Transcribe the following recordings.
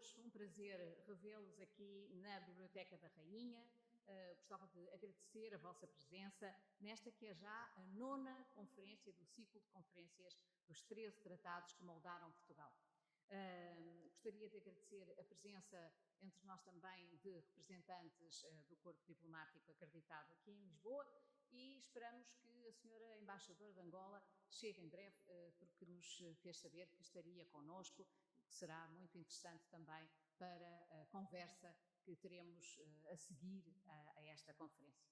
todos, um prazer revê-los aqui na Biblioteca da Rainha. Gostava de agradecer a vossa presença nesta que é já a 9ª conferência do ciclo de conferências dos 13 tratados que moldaram Portugal. Gostaria de agradecer a presença entre nós também de representantes do corpo diplomático acreditado aqui em Lisboa e esperamos que a senhora embaixadora de Angola chegue em breve, porque nos fez saber que estaria connosco, que será muito interessante também para a conversa que teremos a seguir a esta conferência.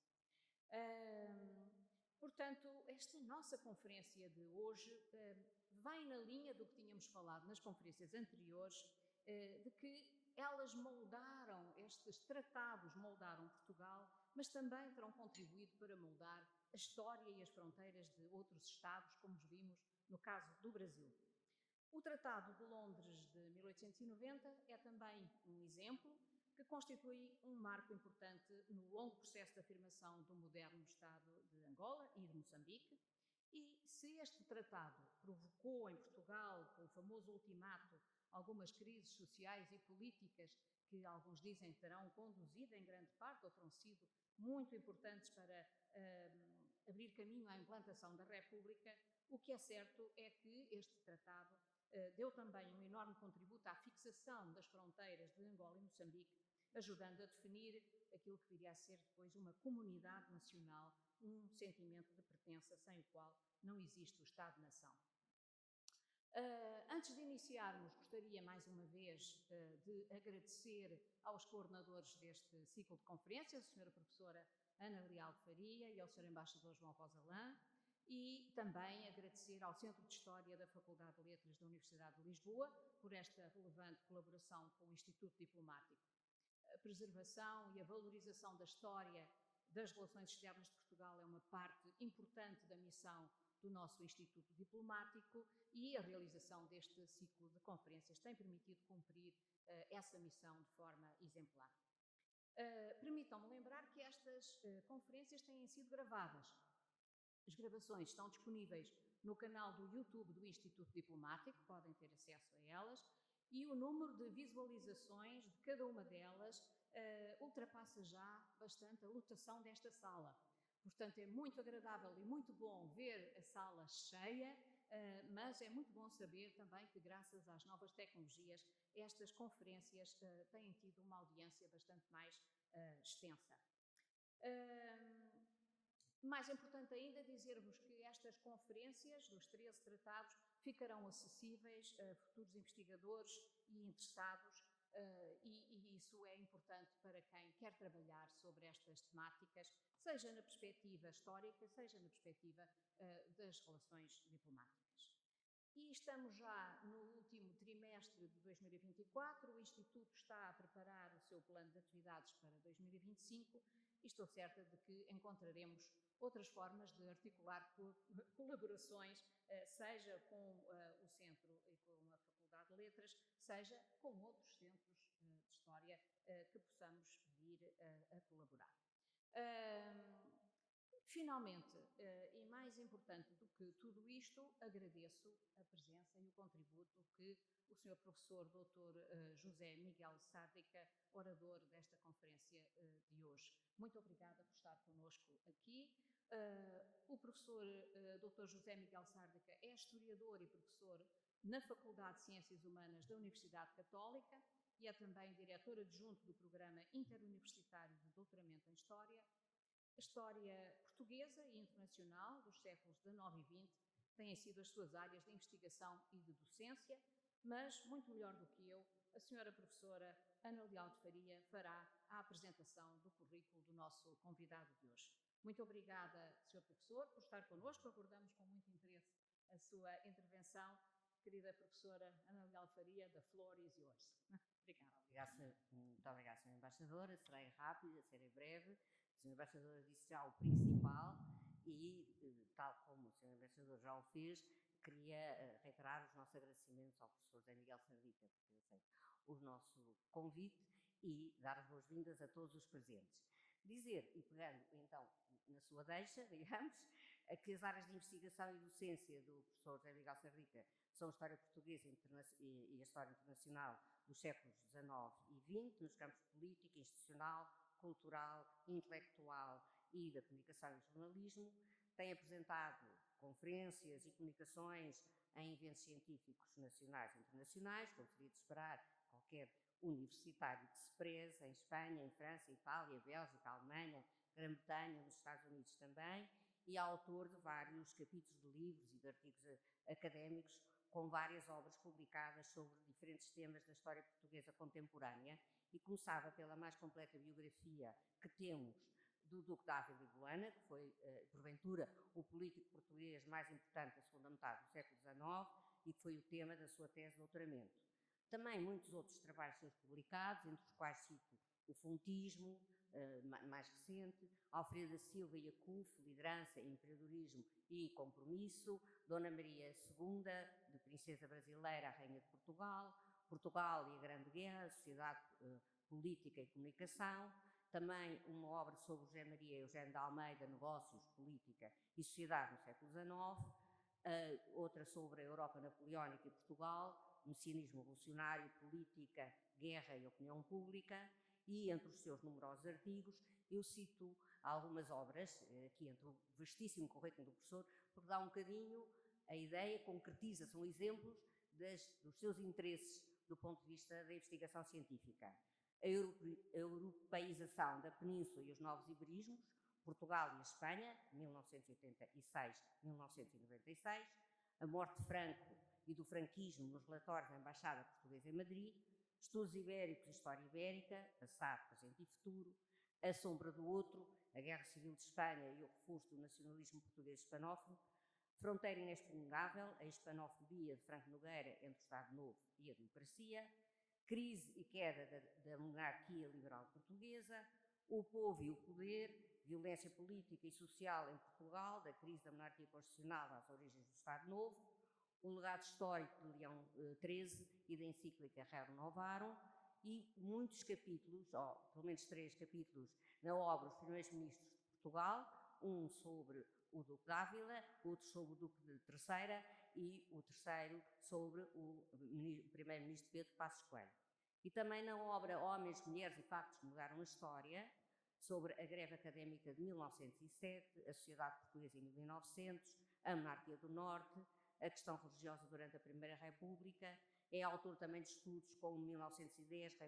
Portanto, esta nossa conferência de hoje vai na linha do que tínhamos falado nas conferências anteriores, de que elas moldaram, estes tratados moldaram Portugal, mas também terão contribuído para moldar a história e as fronteiras de outros Estados, como vimos no caso do Brasil. O Tratado de Londres de 1890 é também um exemplo que constitui um marco importante no longo processo de afirmação do moderno Estado de Angola e de Moçambique. E se este tratado provocou em Portugal, com o famoso ultimato, algumas crises sociais e políticas que alguns dizem terão conduzido em grande parte ou terão sido muito importantes para abrir caminho à implantação da República, o que é certo é que este tratado deu também um enorme contributo à fixação das fronteiras de Angola e Moçambique, ajudando a definir aquilo que viria a ser depois uma comunidade nacional, um sentimento de pertença sem o qual não existe o Estado-nação. Antes de iniciarmos, gostaria mais uma vez de agradecer aos coordenadores deste ciclo de conferências, a senhora professora Ana Leal de Faria e ao senhor embaixador João Rosa Lã, e também agradecer ao Centro de História da Faculdade de Letras da Universidade de Lisboa por esta relevante colaboração com o Instituto Diplomático. A preservação e a valorização da história das relações externas de Portugal é uma parte importante da missão do nosso Instituto Diplomático e a realização deste ciclo de conferências tem permitido cumprir essa missão de forma exemplar. Permitam-me lembrar que estas conferências têm sido gravadas. As gravações estão disponíveis no canal do YouTube do Instituto Diplomático, podem ter acesso a elas, e o número de visualizações de cada uma delas ultrapassa já bastante a lotação desta sala. Portanto, é muito agradável e muito bom ver a sala cheia, mas é muito bom saber também que, graças às novas tecnologias, estas conferências têm tido uma audiência bastante mais extensa. Mais importante ainda dizer-vos que estas conferências dos 13 tratados ficarão acessíveis a futuros investigadores e interessados, e isso é importante para quem quer trabalhar sobre estas temáticas, seja na perspectiva histórica, seja na perspectiva das relações diplomáticas. E estamos já no último trimestre de 2024, o Instituto está a preparar o seu plano de atividades para 2025 e estou certa de que encontraremos outras formas de articular colaborações, seja com o Centro e com a Faculdade de Letras, seja com outros centros de História que possamos vir a colaborar. Finalmente, e mais importante do que tudo isto, agradeço a presença e o contributo que o Sr. Professor Dr. José Miguel Sárdica, orador desta conferência de hoje. Muito obrigada por estar conosco aqui. O professor Dr. José Miguel Sárdica é historiador e professor na Faculdade de Ciências Humanas da Universidade Católica e é também diretor adjunto do Programa Interuniversitário de Doutoramento em História. A história portuguesa e internacional dos séculos XIX e XX têm sido as suas áreas de investigação e de docência, mas, muito melhor do que eu, a senhora professora Ana Leal de Faria fará a apresentação do currículo do nosso convidado de hoje. Muito obrigada, Sr. Professor, por estar connosco. Aguardamos com muito interesse a sua intervenção. Querida professora Ana Leal de Faria, the floor is yours. Obrigada. Muito obrigada, Sra. Embaixadora. Serei rápida, serei breve. A Sra. Embaixadora disse já o principal e, tal como o Sr. Embaixador já o fez, queria reiterar os nossos agradecimentos ao professor José Miguel Sárdica por ter aceito o nosso convite e dar as boas-vindas a todos os presentes. Dizer, e pegando então na sua deixa, digamos, que as áreas de investigação e docência do professor José Miguel Serrica são a história portuguesa e a história internacional dos séculos XIX e XX, nos campos político, institucional, cultural, intelectual e da comunicação e jornalismo. Tem apresentado conferências e comunicações em eventos científicos nacionais e internacionais, como seria de esperar qualquer universitário que se preze, em Espanha, em França, Itália, Bélgica, Alemanha, Grã-Bretanha, nos Estados Unidos também, e é autor de vários capítulos de livros e de artigos académicos, com várias obras publicadas sobre diferentes temas da história portuguesa contemporânea, e começava pela mais completa biografia que temos do Duque de Ávila e Boana, que foi, porventura, o político português mais importante da segunda metade do século XIX e que foi o tema da sua tese de doutoramento. Também muitos outros trabalhos seus publicados, entre os quais cito o Fontismo, mais recente, Alfredo da Silva e Acuf, Liderança, Empreendedorismo e Compromisso, Dona Maria II, de Princesa Brasileira a Rainha de Portugal, Portugal e a Grande Guerra, Sociedade Política e Comunicação, também uma obra sobre José Maria Eugênio de Almeida, Negócios, Política e Sociedade no século XIX, outra sobre a Europa Napoleónica e Portugal, Messianismo Revolucionário, Política, Guerra e Opinião Pública, e entre os seus numerosos artigos eu cito algumas obras, aqui entre o vastíssimo currículo do professor, porque dá um bocadinho a ideia, concretiza, são exemplos dos seus interesses do ponto de vista da investigação científica. A europeização da Península e os novos iberismos, Portugal e a Espanha, 1986-1996, a morte de Franco e do franquismo nos relatórios da Embaixada Portuguesa em Madrid, estudos ibéricos e história ibérica, passado, presente e futuro, a sombra do outro, a Guerra Civil de Espanha e o refúgio do nacionalismo português hispanófono, fronteira inexpugnável, a hispanofobia de Franco Nogueira entre o Estado Novo e a democracia, crise e queda da monarquia liberal portuguesa, o povo e o poder, violência política e social em Portugal, da crise da monarquia constitucional às origens do Estado Novo, o legado histórico de Leão XIII e da encíclica Rerum Novarum, e muitos capítulos, ou pelo menos 3 capítulos, na obra Os Primeiros Ministros de Portugal, um sobre o Duque de Ávila, outro sobre o Duque de Terceira e o terceiro sobre o primeiro-ministro Pedro Passos Coelho. E também na obra Homens, Mulheres e Factos que Mudaram a História, sobre a greve académica de 1907, a sociedade portuguesa em 1900, a monarquia do Norte, a questão religiosa durante a Primeira República. É autor também de estudos como 1910, a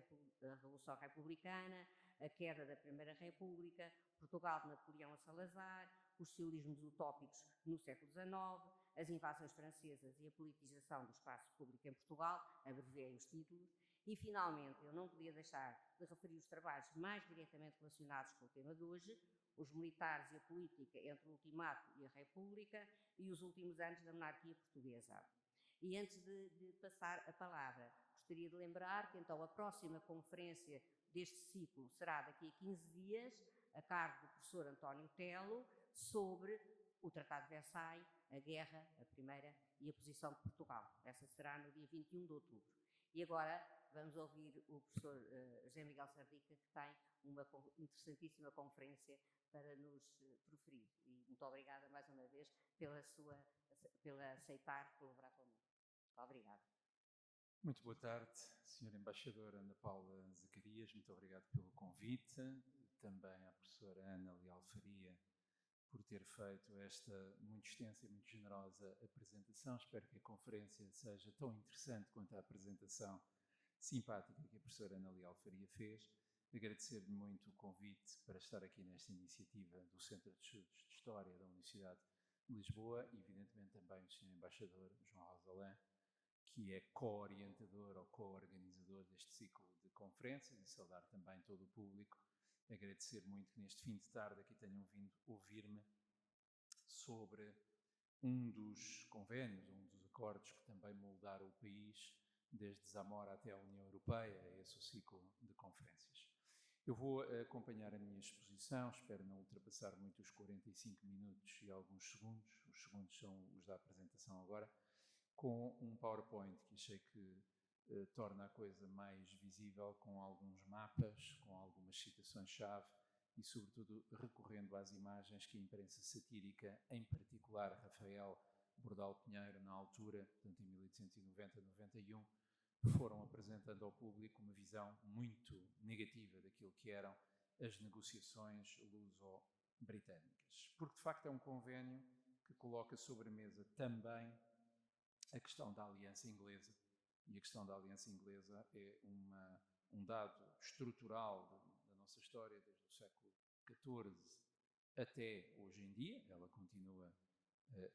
Revolução Republicana, a queda da Primeira República, Portugal de Napoleão a Salazar, os socialismos utópicos no século XIX, as invasões francesas e a politização do espaço público em Portugal, abreviei os títulos, e finalmente eu não podia deixar de referir os trabalhos mais diretamente relacionados com o tema de hoje, os militares e a política entre o ultimato e a República e os últimos anos da monarquia portuguesa. E antes de passar a palavra, gostaria de lembrar que então a próxima conferência deste ciclo será daqui a 15 dias, a cargo do professor António Telo, sobre o Tratado de Versailles, a guerra, a primeira e a posição de Portugal. Essa será no dia 21 de outubro. E agora vamos ouvir o professor José Miguel Serrica, que tem uma interessantíssima conferência para nos proferir. E muito obrigada mais uma vez pela aceitar colaborar conosco. Obrigada. Muito boa tarde, Sra. Embaixadora Ana Paula Zacarias, muito obrigado pelo convite, também à professora Ana Leal Faria por ter feito esta muito extensa e muito generosa apresentação. Espero que a conferência seja tão interessante quanto a apresentação simpática que a professora Ana Leal Faria fez. Agradecer-lhe muito o convite para estar aqui nesta iniciativa do Centro de Estudos de História da Universidade de Lisboa e, evidentemente, também o Sr. Embaixador João Rosalã, que é co-orientador ou co-organizador deste ciclo de conferências, e saudar também todo o público. Agradecer muito que neste fim de tarde aqui tenham vindo ouvir-me sobre um dos convénios, um dos acordos que também moldaram o país desde Zamora até a União Europeia, é esse o ciclo de conferências. Eu vou acompanhar a minha exposição, espero não ultrapassar muito os 45 minutos e alguns segundos, os segundos são os da apresentação agora, com um PowerPoint que achei que torna a coisa mais visível, com alguns mapas, com algumas citações-chave e, sobretudo, recorrendo às imagens que a imprensa satírica, em particular Rafael Bordal Pinheiro, na altura, portanto em 1890-91, foram apresentando ao público uma visão muito negativa daquilo que eram as negociações luso-britânicas. Porque, de facto, é um convênio que coloca sobre a mesa também a questão da aliança inglesa. E a questão da aliança inglesa é um dado estrutural da nossa história, desde o século XIV até hoje em dia. Ela continua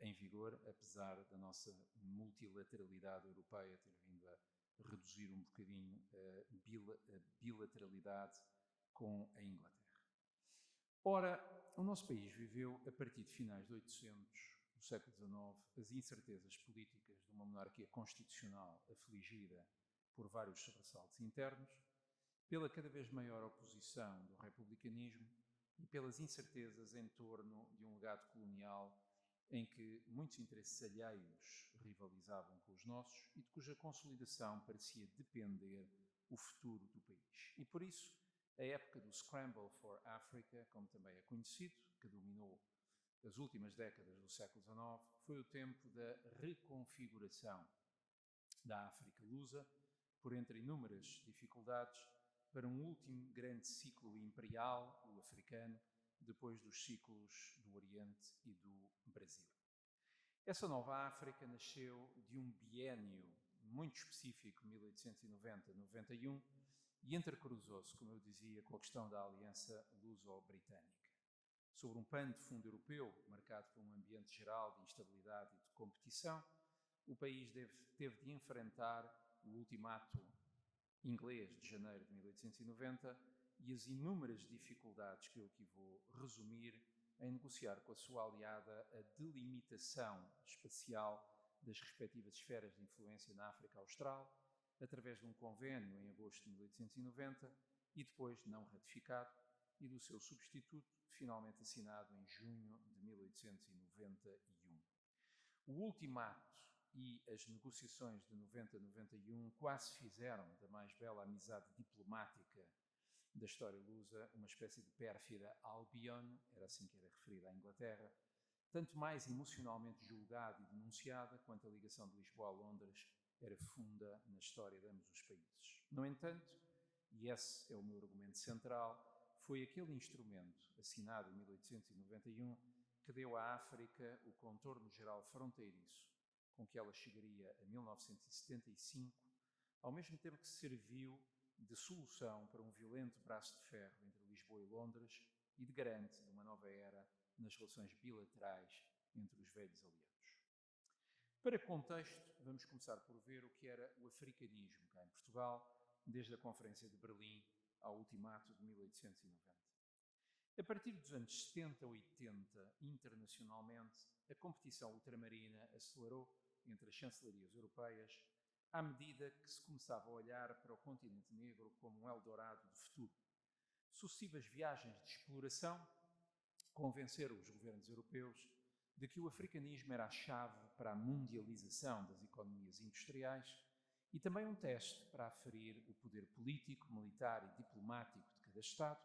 em vigor, apesar da nossa multilateralidade europeia ter vindo a reduzir um bocadinho a bilateralidade com a Inglaterra. Ora, o nosso país viveu, a partir de finais de 800 do século XIX, as incertezas políticas de uma monarquia constitucional afligida por vários sobressaltos internos, pela cada vez maior oposição do republicanismo e pelas incertezas em torno de um legado colonial em que muitos interesses alheios rivalizavam com os nossos e de cuja consolidação parecia depender o futuro do país. E por isso, a época do Scramble for Africa, como também é conhecido, que dominou as últimas décadas do século XIX, foi o tempo da reconfiguração da África lusa, por entre inúmeras dificuldades, para um último grande ciclo imperial, o africano, depois dos ciclos do Oriente e do Brasil. Essa nova África nasceu de um biénio muito específico, 1890-91, e entrecruzou-se, como eu dizia, com a questão da aliança luso-britânica. Sobre um pano de fundo europeu, marcado por um ambiente geral de instabilidade e de competição, o país teve de enfrentar o ultimato inglês de janeiro de 1890 e as inúmeras dificuldades que eu aqui vou resumir em negociar com a sua aliada a delimitação espacial das respectivas esferas de influência na África Austral, através de um convênio em agosto de 1890 e depois não ratificado, e do seu substituto, finalmente assinado em junho de 1891. O ultimato e as negociações de 90-91 quase fizeram da mais bela amizade diplomática da história lusa uma espécie de pérfida Albion, era assim que era referida à Inglaterra, tanto mais emocionalmente julgada e denunciada quanto a ligação de Lisboa a Londres era funda na história de ambos os países. No entanto, e esse é o meu argumento central, foi aquele instrumento, assinado em 1891, que deu à África o contorno geral fronteiriço com que ela chegaria a 1975, ao mesmo tempo que serviu de solução para um violento braço de ferro entre Lisboa e Londres e de garante de uma nova era nas relações bilaterais entre os velhos aliados. Para contexto, vamos começar por ver o que era o africanismo cá em Portugal, desde a Conferência de Berlim ao ultimato de 1890. A partir dos anos 70 e 80, internacionalmente, a competição ultramarina acelerou entre as chancelarias europeias à medida que se começava a olhar para o continente negro como um Eldorado do futuro. Sucessivas viagens de exploração convenceram os governos europeus de que o africanismo era a chave para a mundialização das economias industriais e também um teste para aferir o poder político, militar e diplomático de cada Estado,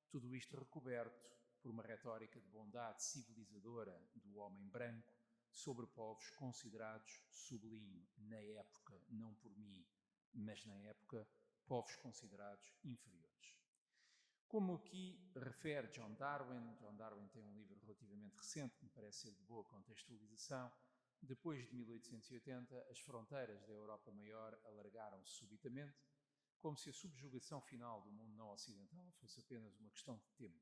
tudo isto recoberto por uma retórica de bondade civilizadora do homem branco sobre povos considerados, sublinho, na época, não por mim, mas na época, povos considerados inferiores. Como aqui refere John Darwin tem um livro relativamente recente, que me parece ser de boa contextualização. Depois de 1880, as fronteiras da Europa Maior alargaram-se subitamente, como se a subjugação final do mundo não ocidental fosse apenas uma questão de tempo.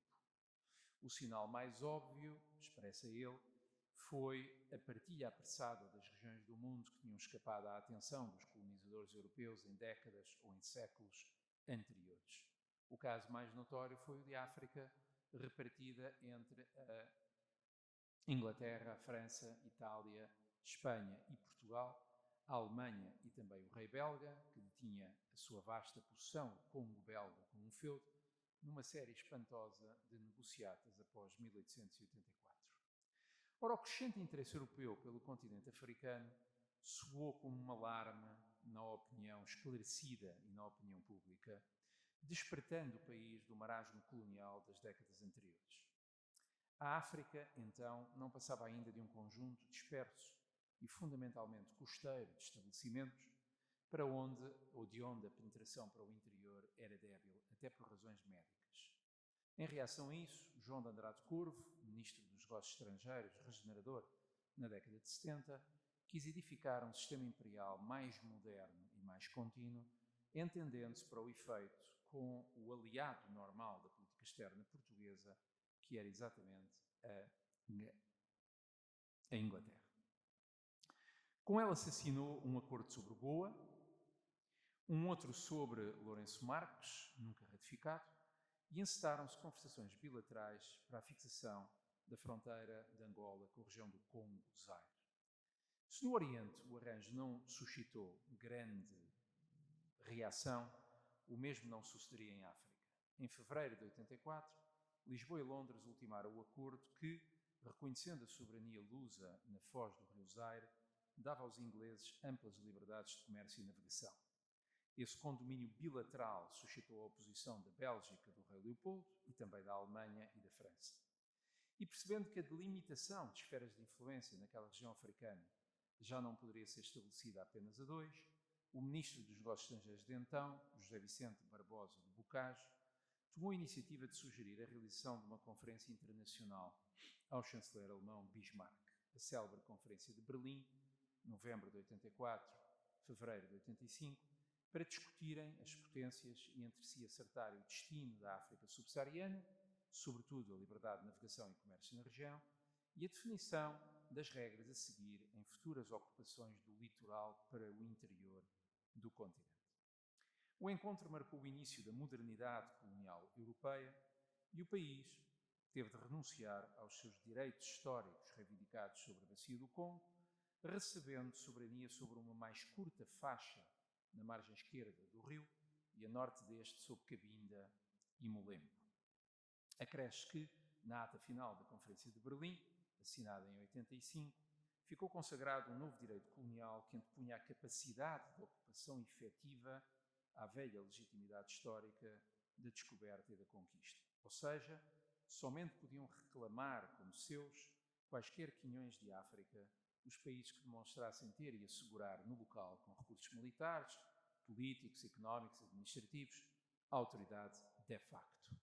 O sinal mais óbvio, expressa ele, foi a partilha apressada das regiões do mundo que tinham escapado à atenção dos colonizadores europeus em décadas ou em séculos anteriores. O caso mais notório foi o de África, repartida entre a Inglaterra, a França, Itália, Espanha e Portugal, a Alemanha e também o rei belga, que detinha a sua vasta possessão, o Congo belga, como um feudo, numa série espantosa de negociatas após 1884. Ora, o crescente interesse europeu pelo continente africano soou como um alarme na opinião esclarecida e na opinião pública despertando o país do marasmo colonial das décadas anteriores. A África, então, não passava ainda de um conjunto disperso e fundamentalmente costeiro de estabelecimentos de onde a penetração para o interior era débil, até por razões médicas. Em reação a isso, João de Andrade Corvo, ministro dos Negócios Estrangeiros, regenerador, na década de 70, quis edificar um sistema imperial mais moderno e mais contínuo, entendendo-se para o efeito com o aliado normal da política externa portuguesa, que era exatamente a Inglaterra. Com ela se assinou um acordo sobre Goa, um outro sobre Lourenço Marques, nunca ratificado, e encetaram-se conversações bilaterais para a fixação da fronteira de Angola com a região do Congo-Zaire. Se no Oriente o arranjo não suscitou grande reação, o mesmo não sucederia em África. Em fevereiro de 84, Lisboa e Londres ultimaram o acordo que, reconhecendo a soberania lusa na foz do rio Zaire, dava aos ingleses amplas liberdades de comércio e navegação. Esse condomínio bilateral suscitou a oposição da Bélgica, do rei Leopoldo, e também da Alemanha e da França. E percebendo que a delimitação de esferas de influência naquela região africana já não poderia ser estabelecida apenas a dois, o ministro dos Negócios Estrangeiros de então, José Vicente Barbosa de Bocage, tomou a iniciativa de sugerir a realização de uma conferência internacional ao chanceler alemão Bismarck, a célebre Conferência de Berlim, novembro de 84, fevereiro de 85, para discutirem as potências e entre si acertarem o destino da África subsaariana, sobretudo a liberdade de navegação e comércio na região, e a definição das regras a seguir em futuras ocupações do litoral para o interior do continente. O encontro marcou o início da modernidade colonial europeia e o país teve de renunciar aos seus direitos históricos reivindicados sobre a bacia do Congo, recebendo soberania sobre uma mais curta faixa na margem esquerda do rio e a norte deste sob Cabinda e Molembo. Acresce que, na ata final da Conferência de Berlim, assinada em 85, ficou consagrado um novo direito colonial que antepunha a capacidade de ocupação efetiva à velha legitimidade histórica da descoberta e da conquista. Ou seja, somente podiam reclamar como seus quaisquer quinhões de África os países que demonstrassem ter e assegurar no local, com recursos militares, políticos, económicos, administrativos, a autoridade de facto.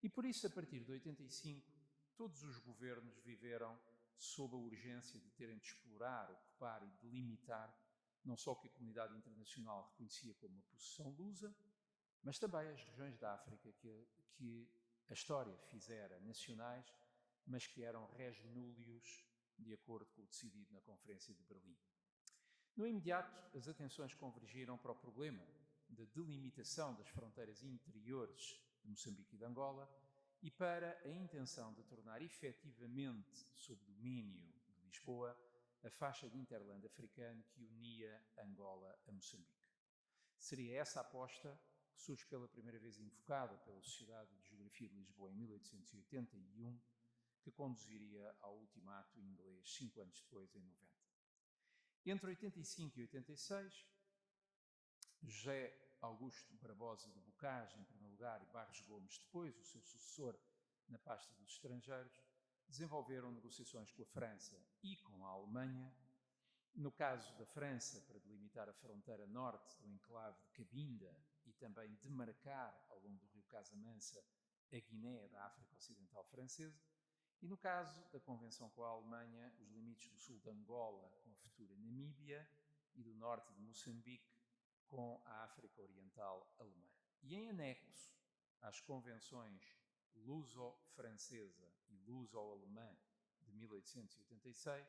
E por isso, a partir de 85, todos os governos viveram sob a urgência de terem de explorar, ocupar e delimitar não só o que a comunidade internacional reconhecia como uma possessão lusa, mas também as regiões da África que a história fizera nacionais, mas que eram res nullius de acordo com o decidido na Conferência de Berlim. No imediato, as atenções convergiram para o problema da delimitação das fronteiras interiores de Moçambique e de Angola e para a intenção de tornar efetivamente sob domínio de Lisboa a faixa de interland africano que unia Angola a Moçambique. Seria essa a aposta que surge pela primeira vez invocada pela Sociedade de Geografia de Lisboa em 1881, que conduziria ao ultimato inglês 5 anos depois, em 90. Entre 85 e 86, José Augusto Barbosa de Bocage, em primeiro lugar, e Barros Gomes, depois, o seu sucessor na pasta dos estrangeiros, desenvolveram negociações com a França e com a Alemanha. No caso da França, para delimitar a fronteira norte do enclave de Cabinda e também demarcar, ao longo do rio Casamansa, a Guiné da África Ocidental Francesa. E no caso da convenção com a Alemanha, os limites do sul de Angola com a futura Namíbia e do norte de Moçambique com a África Oriental Alemã. E em anexo às convenções luso-francesa e luso-alemã de 1886,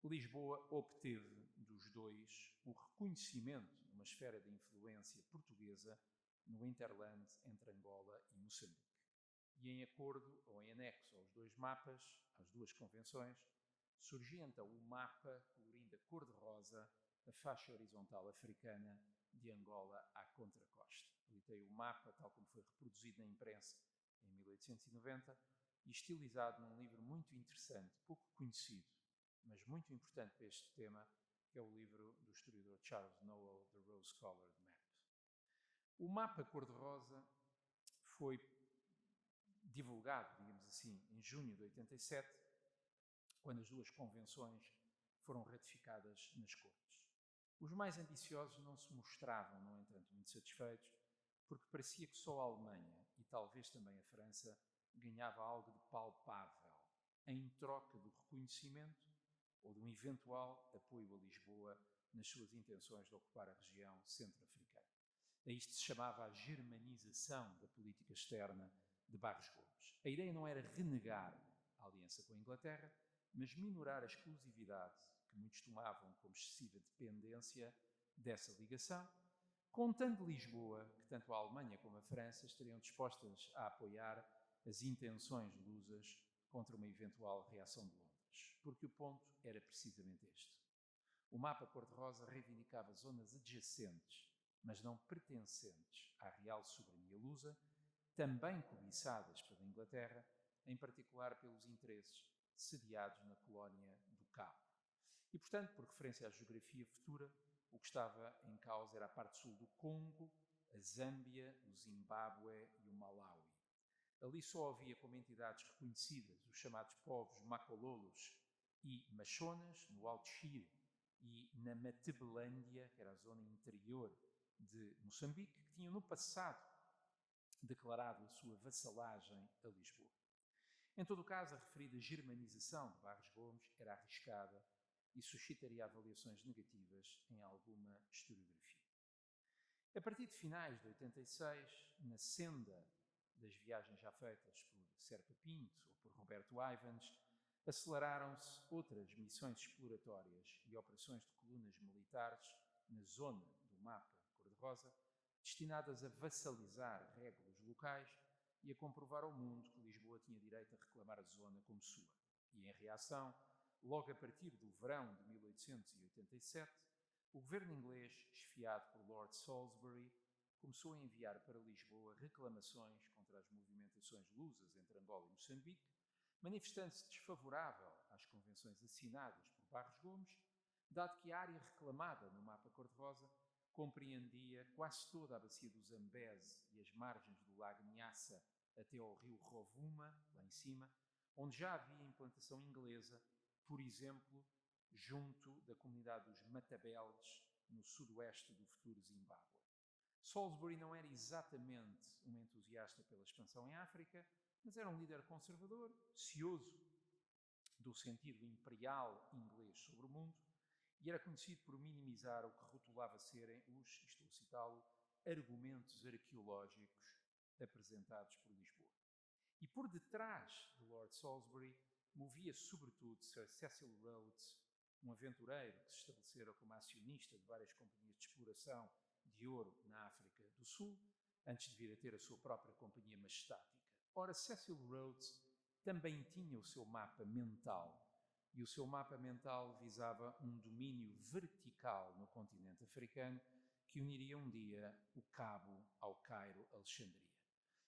Lisboa obteve dos dois o reconhecimento de uma esfera de influência portuguesa no hinterland entre Angola e Moçambique. E em acordo ou em anexo aos dois mapas, às duas convenções, surgia então o mapa colorindo a cor-de-rosa a faixa horizontal africana de Angola à contracosta. Ali tem o mapa, tal como foi reproduzido na imprensa em 1890 e estilizado num livro muito interessante, pouco conhecido, mas muito importante para este tema, que é o livro do historiador Charles Noel, The Rose-Colored Map. O mapa cor-de-rosa foi divulgado, digamos assim, em junho de 87, quando as duas convenções foram ratificadas nas Cortes. Os mais ambiciosos não se mostravam, no entanto, muito satisfeitos, porque parecia que só a Alemanha, e talvez também a França, ganhava algo de palpável em troca do reconhecimento ou de um eventual apoio a Lisboa nas suas intenções de ocupar a região centro-africana. A isto se chamava a germanização da política externa de Barros Gomes. A ideia não era renegar a aliança com a Inglaterra, mas minorar a exclusividade que muitos tomavam como excessiva dependência dessa ligação, contando Lisboa que tanto a Alemanha como a França estariam dispostas a apoiar as intenções lusas contra uma eventual reação de Londres, porque o ponto era precisamente este. O mapa cor-de-rosa reivindicava zonas adjacentes, mas não pertencentes à real soberania lusa, também cobiçadas pela Inglaterra, em particular pelos interesses sediados na colónia do Cabo. E, portanto, por referência à geografia futura, o que estava em causa era a parte sul do Congo, a Zâmbia, o Zimbábue e o Malawi. Ali só havia como entidades reconhecidas os chamados povos Macololos e Machonas, no Alto Chire, e na Matebelândia, que era a zona interior de Moçambique, que tinham no passado declarado a sua vassalagem a Lisboa. Em todo o caso, a referida germanização de Barros Gomes era arriscada e suscitaria avaliações negativas em alguma historiografia. A partir de finais de 86, na senda das viagens já feitas por Serpa Pinto ou por Roberto Ivans, aceleraram-se outras missões exploratórias e operações de colunas militares na zona do mapa cor-de-rosa, destinadas a vassalizar régulas locais e a comprovar ao mundo que Lisboa tinha direito a reclamar a zona como sua. E, em reação, logo a partir do verão de 1887, o governo inglês, esfiado por Lord Salisbury, começou a enviar para Lisboa reclamações contra as movimentações lusas entre Angola e Moçambique, manifestando-se desfavorável às convenções assinadas por Barros Gomes, dado que a área reclamada no mapa cor-de-rosa compreendia quase toda a bacia do Zambeze e as margens do lago Nyassa até ao rio Rovuma, lá em cima, onde já havia implantação inglesa, por exemplo, junto da comunidade dos Matabeles, no sudoeste do futuro Zimbábue. Salisbury não era exatamente um entusiasta pela expansão em África, mas era um líder conservador, cioso do sentido imperial inglês sobre o mundo, e era conhecido por minimizar o que rotulava serem os, estou a citá-lo, argumentos arqueológicos apresentados por Lisboa. E por detrás de Lord Salisbury movia-se sobretudo Sir Cecil Rhodes, um aventureiro que se estabelecera como acionista de várias companhias de exploração de ouro na África do Sul, antes de vir a ter a sua própria companhia majestática. Ora, Cecil Rhodes também tinha o seu mapa mental, e o seu mapa mental visava um domínio vertical no continente africano que uniria um dia o Cabo ao Cairo, Alexandria.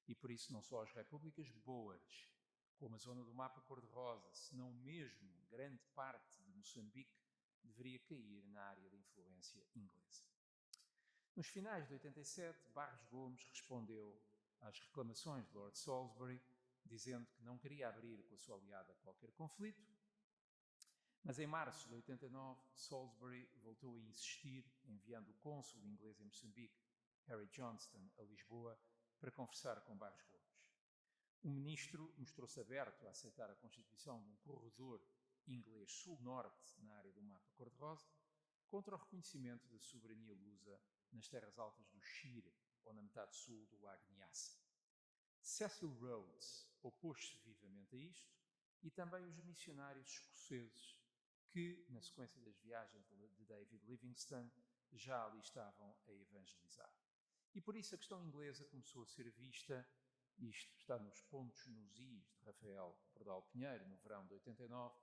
E por isso não só as repúblicas boas, como a zona do mapa cor-de-rosa, senão mesmo grande parte de Moçambique, deveria cair na área de influência inglesa. Nos finais de 87, Barros Gomes respondeu às reclamações de Lord Salisbury, dizendo que não queria abrir com a sua aliada qualquer conflito, mas em março de 89, Salisbury voltou a insistir, enviando o cônsul inglês em Moçambique, Harry Johnston, a Lisboa, para conversar com Barros Gomes. O ministro mostrou-se aberto a aceitar a constituição de um corredor inglês sul-norte na área do mapa cor-de-rosa, contra o reconhecimento da soberania lusa nas terras altas do Chire, ou na metade sul do lago Nyassa. Cecil Rhodes opôs-se vivamente a isto, e também os missionários escoceses que, na sequência das viagens de David Livingstone, já ali estavam a evangelizar. E por isso a questão inglesa começou a ser vista, isto está nos pontos nos is de Rafael Bordal Pinheiro, no verão de 89,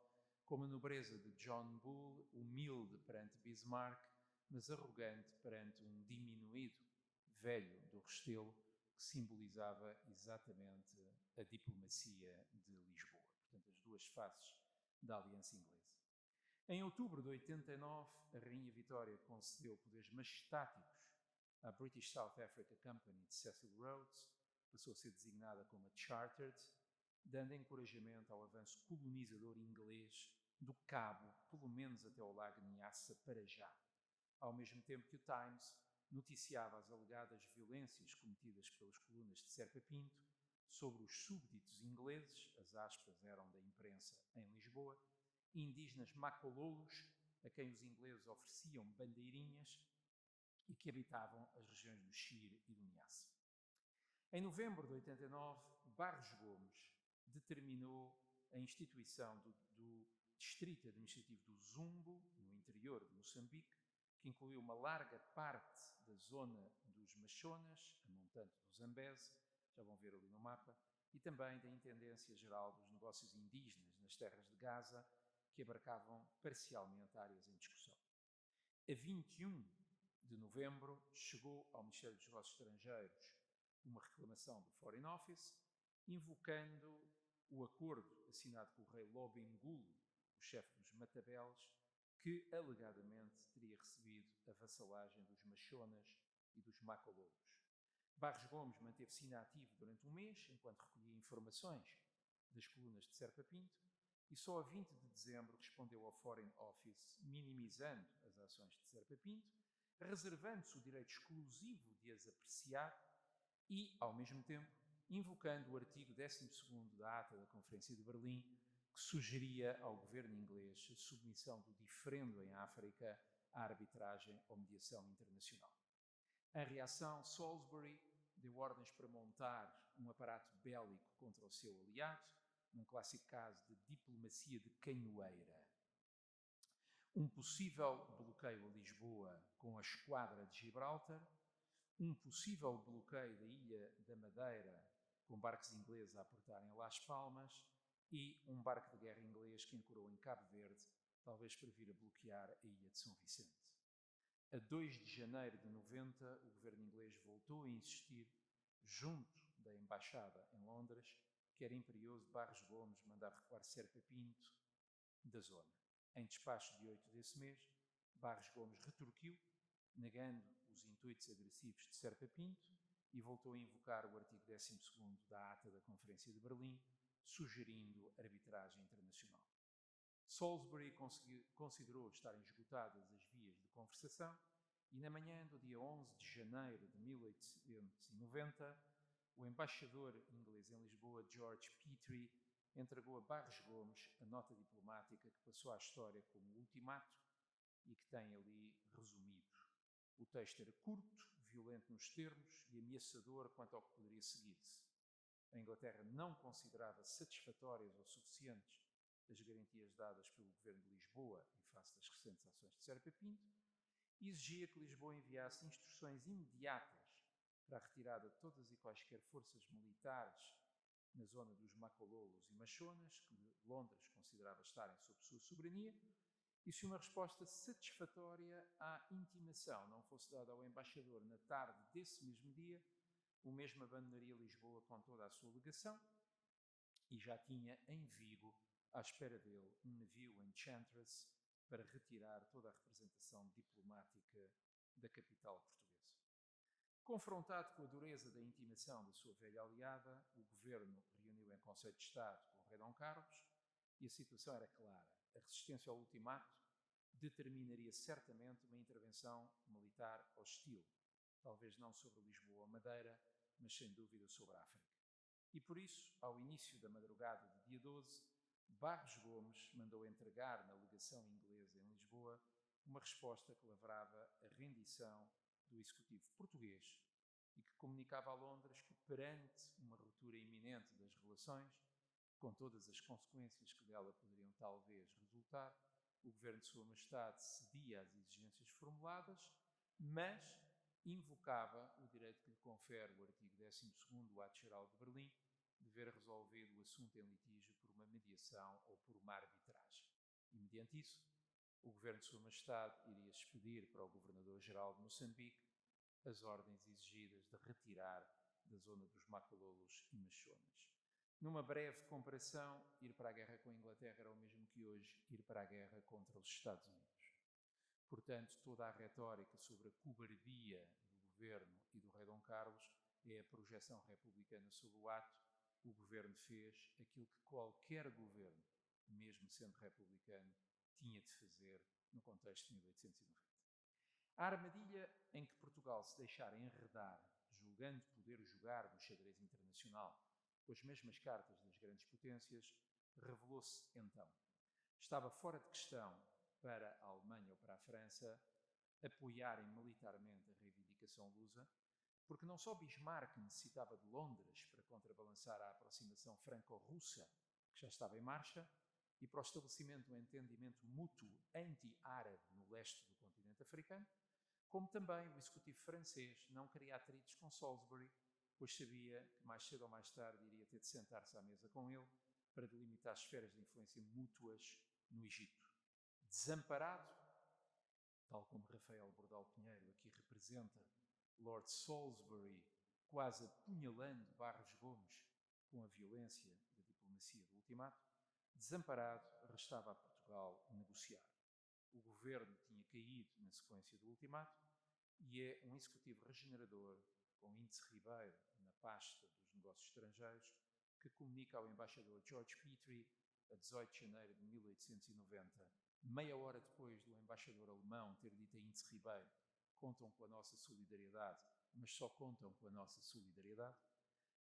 como a nobreza de John Bull, humilde perante Bismarck, mas arrogante perante um diminuído velho do Restelo, que simbolizava exatamente a diplomacia de Lisboa. Portanto, as duas faces da aliança inglesa. Em outubro de 89, a Rainha Vitória concedeu poderes majestáticos a British South Africa Company de Cecil Rhodes passou a ser designada como a Chartered, dando encorajamento ao avanço colonizador inglês do Cabo, pelo menos até ao Lago Nyassa, para já. Ao mesmo tempo que o Times noticiava as alegadas violências cometidas pelas colunas de Serpa Pinto sobre os súbditos ingleses, as aspas eram da imprensa em Lisboa, indígenas macololos, a quem os ingleses ofereciam bandeirinhas e que habitavam as regiões do Xir e do Niassa. Em novembro de 89, Barros Gomes determinou a instituição do Distrito Administrativo do Zumbo, no interior de Moçambique, que incluiu uma larga parte da zona dos Machonas, a montante do Zambeze, já vão ver ali no mapa, e também da Intendência Geral dos Negócios Indígenas nas terras de Gaza, que abarcavam parcialmente áreas em discussão. A 21 de novembro, chegou ao Ministério dos Negócios Estrangeiros uma reclamação do Foreign Office, invocando o acordo assinado com o rei Lobengula, o chefe dos Matabeles, que alegadamente teria recebido a vassalagem dos Machonas e dos Macololos. Barros Gomes manteve-se inativo durante um mês, enquanto recolhia informações das colunas de Serpa Pinto, e só a 20 de dezembro respondeu ao Foreign Office, minimizando as ações de Serpa Pinto, reservando-se o direito exclusivo de as apreciar e, ao mesmo tempo, invocando o artigo 12º da Ata da Conferência de Berlim, que sugeria ao governo inglês a submissão do diferendo em África à arbitragem ou mediação internacional. Em reação, Salisbury deu ordens para montar um aparato bélico contra o seu aliado, num clássico caso de diplomacia de canhoeira. Um possível bloqueio a Lisboa com a esquadra de Gibraltar, um possível bloqueio da Ilha da Madeira com barcos ingleses a aportarem a Las Palmas e um barco de guerra inglês que ancorou em Cabo Verde, talvez para vir a bloquear a Ilha de São Vicente. A 2 de janeiro de 90, o governo inglês voltou a insistir, junto da Embaixada em Londres, que era imperioso Barros Gomes mandar recuar Serpa Pinto da zona. Em despacho de 8 desse mês, Barros Gomes retorquiu, negando os intuitos agressivos de Serpa Pinto e voltou a invocar o artigo 12º da Ata da Conferência de Berlim, sugerindo arbitragem internacional. Salisbury considerou estarem esgotadas as vias de conversação e, na manhã do dia 11 de janeiro de 1890, o embaixador inglês em Lisboa, George Petrie, entregou a Barros Gomes a nota diplomática que passou à história como ultimato e que tem ali resumido. O texto era curto, violento nos termos e ameaçador quanto ao que poderia seguir-se. A Inglaterra não considerava satisfatórias ou suficientes as garantias dadas pelo governo de Lisboa em face das recentes ações de Serpa Pinto e exigia que Lisboa enviasse instruções imediatas para a retirada de todas e quaisquer forças militares na zona dos Macololos e Machonas, que Londres considerava estarem sob sua soberania, e se uma resposta satisfatória à intimação não fosse dada ao embaixador na tarde desse mesmo dia, o mesmo abandonaria Lisboa com toda a sua legação e já tinha em Vigo, à espera dele, um navio Enchantress para retirar toda a representação diplomática da capital portuguesa. Confrontado com a dureza da intimação da sua velha aliada, o governo reuniu em Conselho de Estado com o rei Dom Carlos e a situação era clara. A resistência ao ultimato determinaria certamente uma intervenção militar hostil, talvez não sobre Lisboa ou Madeira, mas sem dúvida sobre a África. E por isso, ao início da madrugada do dia 12, Barros Gomes mandou entregar na legação inglesa em Lisboa uma resposta que lavrava a rendição do executivo português e que comunicava a Londres que, perante uma ruptura iminente das relações, com todas as consequências que dela poderiam talvez resultar, o governo de Sua Majestade cedia às exigências formuladas, mas invocava o direito que lhe confere o artigo 12º do Ato Geral de Berlim, de ver resolvido o assunto em litígio por uma mediação ou por uma arbitragem. E, mediante isso, o governo de Sua Majestade iria expedir para o Governador-Geral de Moçambique as ordens exigidas de retirar da zona dos Macololos e Machonas. Numa breve comparação, ir para a guerra com a Inglaterra era o mesmo que hoje ir para a guerra contra os Estados Unidos. Portanto, toda a retórica sobre a cobardia do governo e do rei Dom Carlos é a projeção republicana sobre o ato. O governo fez aquilo que qualquer governo, mesmo sendo republicano, tinha de fazer no contexto de 1890. A armadilha em que Portugal se deixara enredar, julgando poder jogar do xadrez internacional com as mesmas cartas das grandes potências, revelou-se então. Estava fora de questão para a Alemanha ou para a França apoiarem militarmente a reivindicação lusa, porque não só Bismarck necessitava de Londres para contrabalançar a aproximação franco-russa que já estava em marcha e para o estabelecimento de um entendimento mútuo anti-árabe no leste do continente africano, como também o executivo francês não queria atritos com Salisbury, pois sabia que mais cedo ou mais tarde iria ter de sentar-se à mesa com ele para delimitar as esferas de influência mútuas no Egito. Desamparado, tal como Rafael Bordal Pinheiro aqui representa Lord Salisbury quase apunhalando Barros Gomes com a violência da diplomacia do ultimato, desamparado, restava a Portugal negociar. O governo tinha caído na sequência do ultimato e é um executivo regenerador, com Índice Ribeiro na pasta dos negócios estrangeiros, que comunica ao embaixador George Petrie, a 18 de janeiro de 1890, meia hora depois do embaixador alemão ter dito a Índice Ribeiro: contam com a nossa solidariedade, mas só contam com a nossa solidariedade.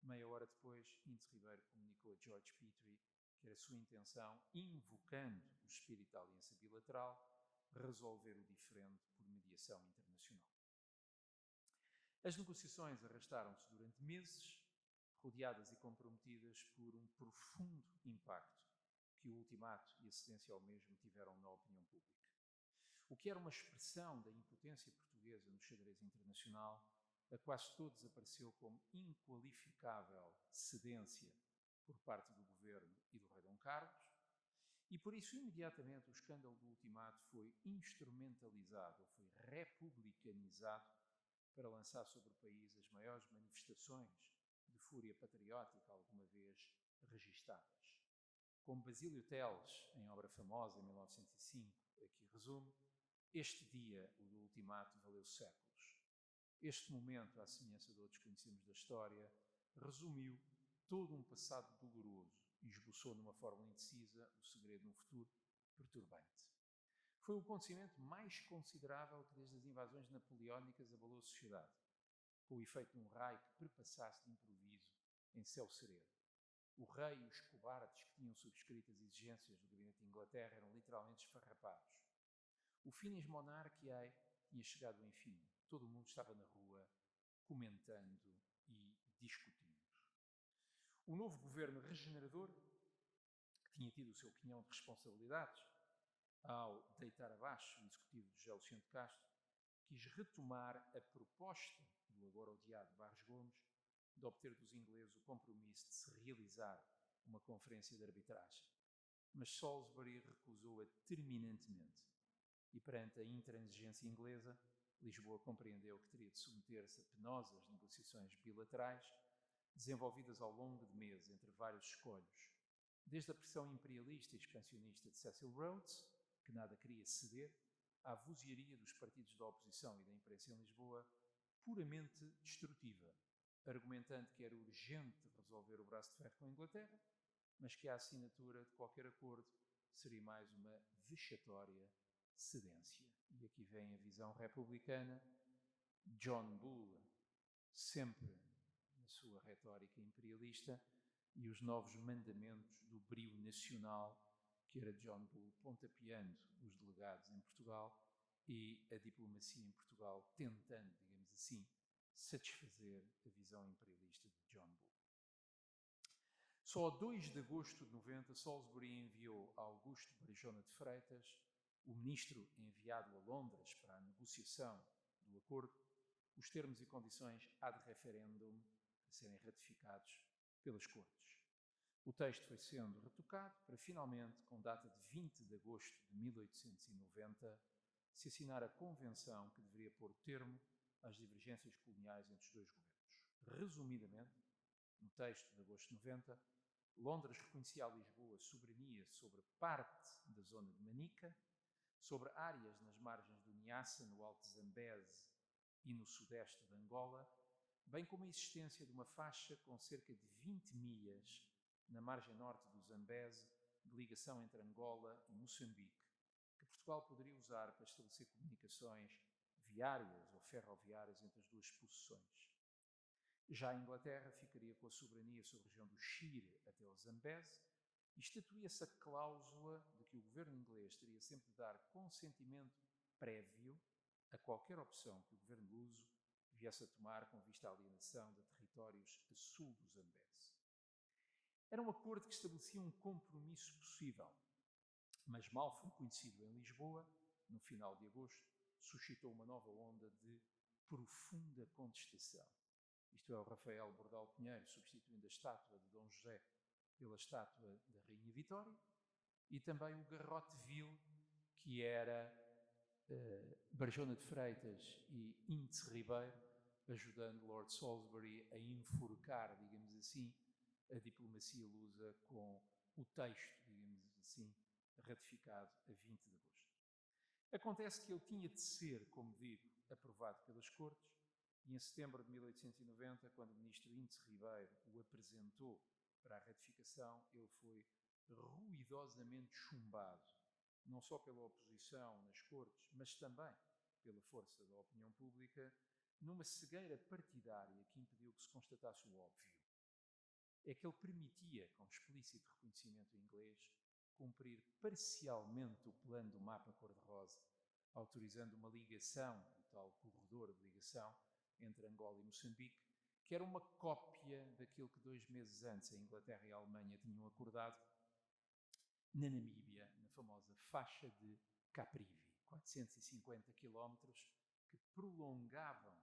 Meia hora depois, Índice Ribeiro comunicou a George Petrie que era sua intenção, invocando o espírito da aliança bilateral, resolver o diferente por mediação internacional. As negociações arrastaram-se durante meses, rodeadas e comprometidas por um profundo impacto que o ultimato e a cedência ao mesmo tiveram na opinião pública. O que era uma expressão da impotência portuguesa no xadrez internacional, a quase todos apareceu como inqualificável cedência por parte do governo e do rei Dom Carlos, e por isso imediatamente o escândalo do ultimato foi instrumentalizado, ou foi republicanizado, para lançar sobre o país as maiores manifestações de fúria patriótica alguma vez registadas. Como Basílio Teles, em obra famosa, em 1905, aqui resume, este dia, o do ultimato, valeu séculos. Este momento, à semelhança de outros que conhecemos da história, resumiu todo um passado doloroso e esboçou numa fórmula indecisa o segredo de um futuro perturbante. Foi o acontecimento mais considerável que desde as invasões napoleónicas abalou a sociedade, com o efeito de um raio que perpassasse de improviso em céu sereno. O rei e os cobardes que tinham subscrito as exigências do gabinete de Inglaterra eram literalmente esfarrapados. O finis monarchiae tinha chegado ao enfim. Todo o mundo estava na rua, comentando e discutindo. O novo governo regenerador, que tinha tido o seu quinhão de responsabilidades, ao deitar abaixo o executivo de José Luciano de Castro, quis retomar a proposta do agora odiado Barros Gomes de obter dos ingleses o compromisso de se realizar uma conferência de arbitragem. Mas Salisbury recusou-a terminantemente e, perante a intransigência inglesa, Lisboa compreendeu que teria de submeter-se a penosas negociações bilaterais desenvolvidas ao longo de meses entre vários escolhos, desde a pressão imperialista e expansionista de Cecil Rhodes, que nada queria ceder, à vozearia dos partidos da oposição e da imprensa em Lisboa, puramente destrutiva, argumentando que era urgente resolver o braço de ferro com a Inglaterra, mas que a assinatura de qualquer acordo seria mais uma vexatória cedência. E aqui vem a visão republicana. John Bull, sempre na sua retórica imperialista, e os novos mandamentos do brio nacional, que era John Bull pontapeando os delegados em Portugal e a diplomacia em Portugal tentando, digamos assim, satisfazer a visão imperialista de John Bull. Só a 2 de agosto de 90, Salisbury enviou a Augusto Barjona de Freitas, o ministro enviado a Londres para a negociação do acordo, os termos e condições ad referendum a serem ratificados pelas Cortes. O texto foi sendo retocado para, finalmente, com data de 20 de agosto de 1890, se assinar a convenção que deveria pôr termo às divergências coloniais entre os dois governos. Resumidamente, no texto de agosto de 90, Londres reconhecia a Lisboa soberania sobre parte da zona de Manica, sobre áreas nas margens do Niassa, no Alto Zambeze e no sudeste de Angola, bem como a existência de uma faixa com cerca de 20 milhas na margem norte do Zambeze, de ligação entre Angola e Moçambique, que Portugal poderia usar para estabelecer comunicações viárias ou ferroviárias entre as duas possessões. Já a Inglaterra ficaria com a soberania sobre a região do Shire até ao Zambeze e estatuía-se a cláusula de que o governo inglês teria sempre de dar consentimento prévio a qualquer opção que o governo luso viesse a tomar com vista à alienação de territórios a sul do Zambeze. Era um acordo que estabelecia um compromisso possível, mas mal foi conhecido em Lisboa, no final de agosto, suscitou uma nova onda de profunda contestação. Isto é, o Rafael Bordal Pinheiro substituindo a estátua de Dom José pela estátua da Rainha Vitória, e também o Garrote Vil, que era Barjona de Freitas e Índice Ribeiro, ajudando Lord Salisbury a enforcar, digamos assim, a diplomacia lusa com o texto, digamos assim, ratificado a 20 de agosto. Acontece que ele tinha de ser, como digo, aprovado pelas Cortes, e em setembro de 1890, quando o ministro Índice Ribeiro o apresentou para a ratificação, ele foi ruidosamente chumbado, não só pela oposição nas Cortes, mas também pela força da opinião pública, numa cegueira partidária que impediu que se constatasse o óbvio. É que ele permitia, com explícito reconhecimento inglês, cumprir parcialmente o plano do mapa cor-de-rosa, autorizando uma ligação, o tal corredor de ligação, entre Angola e Moçambique, que era uma cópia daquilo que 2 meses antes a Inglaterra e a Alemanha tinham acordado na Namíbia, na famosa faixa de Caprivi, 450 quilómetros que prolongavam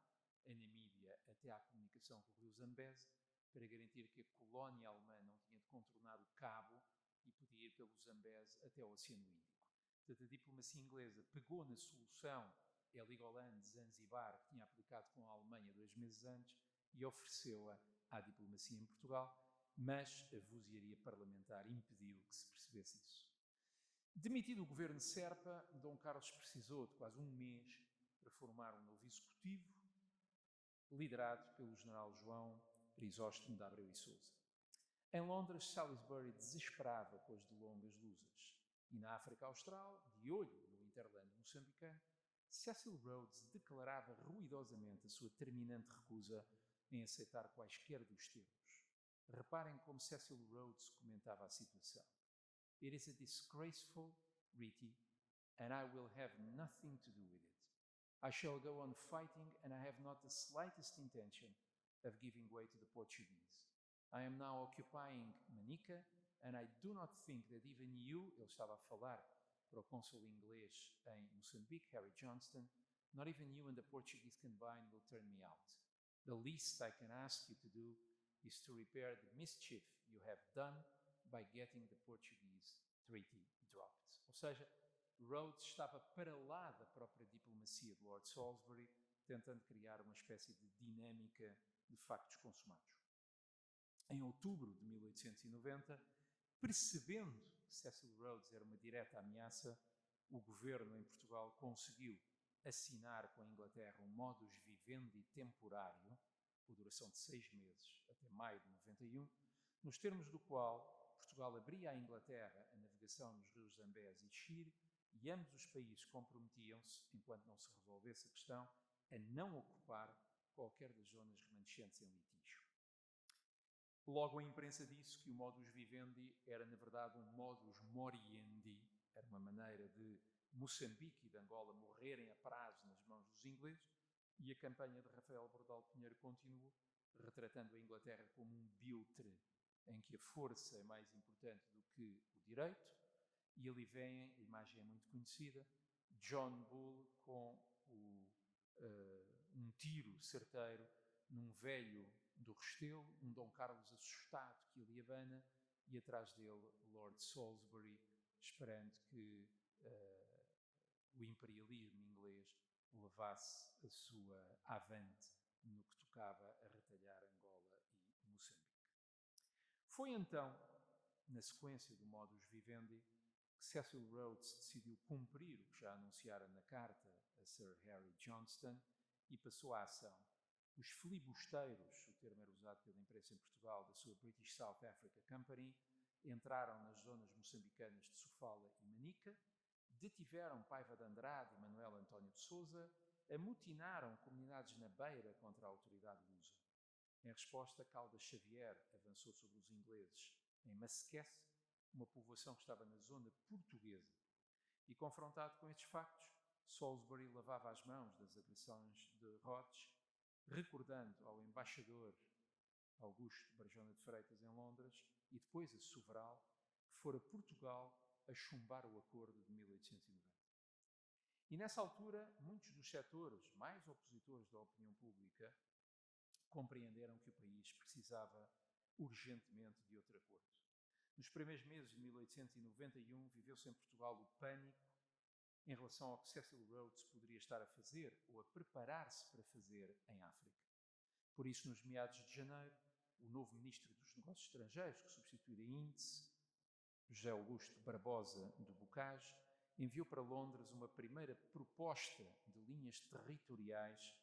a Namíbia até à comunicação com o rio Zambeze, para garantir que a colónia alemã não tinha de contornar o cabo e podia ir pelo Zambeze até o Oceano Índico. Portanto, a diplomacia inglesa pegou na solução Heligoland de Zanzibar, que tinha aplicado com a Alemanha 2 meses antes, e ofereceu-a à diplomacia em Portugal, mas a vozearia parlamentar impediu que se percebesse isso. Demitido o governo Serpa, Dom Carlos precisou de quase 1 mês para formar um novo executivo, liderado pelo general João Crisóstomo de Abreu e Sousa. Em Londres, Salisbury desesperava com as delongas lusas, e na África Austral, de olho no hinterland moçambicano, Cecil Rhodes declarava ruidosamente a sua terminante recusa em aceitar quaisquer dos termos. Reparem como Cecil Rhodes comentava a situação. It is a disgraceful treaty, and I will have nothing to do with it. I shall go on fighting, and I have not the slightest intention of giving way to the Portuguese. I am now occupying Manica, and I do not think that even you, ele estava a falar para o cônsul inglês em Moçambique, Harry Johnston, not even you and the Portuguese combined will turn me out. The least I can ask you to do is to repair the mischief you have done by getting the Portuguese treaty dropped. Ou seja, Rhodes estava para lá da própria diplomacia de Lord Salisbury, tentando criar uma espécie de dinâmica de factos consumados. Em outubro de 1890, percebendo que Cecil Rhodes era uma direta ameaça, o governo em Portugal conseguiu assinar com a Inglaterra um modus vivendi temporário, com duração de 6 meses, até maio de 91, nos termos do qual Portugal abria à Inglaterra a navegação nos rios Zambeze e Shire, e ambos os países comprometiam-se, enquanto não se resolvesse a questão, a não ocupar qualquer das zonas remanescentes em litígio. Logo a imprensa disse que o modus vivendi era, na verdade, um modus moriendi, era uma maneira de Moçambique e de Angola morrerem a prazo nas mãos dos ingleses, e a campanha de Rafael Bordal Pinheiro continuou, retratando a Inglaterra como um biltre em que a força é mais importante do que o direito, e ali vem, a imagem é muito conhecida, John Bull com um tiro certeiro num velho do Restelo, um Dom Carlos assustado que ali abana, e atrás dele Lord Salisbury, esperando que o imperialismo inglês levasse a sua avante no que tocava a retalhar Angola e Moçambique. Foi então, na sequência do modus vivendi, que Cecil Rhodes decidiu cumprir o que já anunciara na carta a Sir Harry Johnston e passou à ação. Os filibusteiros, o termo era usado pela imprensa em Portugal, da sua British South Africa Company, entraram nas zonas moçambicanas de Sofala e Manica, detiveram Paiva de Andrade e Manuel António de Sousa, amotinaram comunidades na Beira contra a autoridade lusa. Em resposta, Caldas Xavier avançou sobre os ingleses em Massequece, uma povoação que estava na zona portuguesa. E confrontado com estes factos, Salisbury lavava as mãos das agressões de Rhodes, recordando ao embaixador Augusto Barjona de Freitas em Londres e depois a Soveral que fora Portugal a chumbar o acordo de 1890. E nessa altura, muitos dos setores mais opositores da opinião pública compreenderam que o país precisava urgentemente de outro acordo. Nos primeiros meses de 1891, viveu-se em Portugal o pânico em relação ao que Cecil Rhodes poderia estar a fazer ou a preparar-se para fazer em África. Por isso, nos meados de janeiro, o novo Ministro dos Negócios Estrangeiros, que substituía Índice, José Augusto Barbosa do Bocage, enviou para Londres uma primeira proposta de linhas territoriais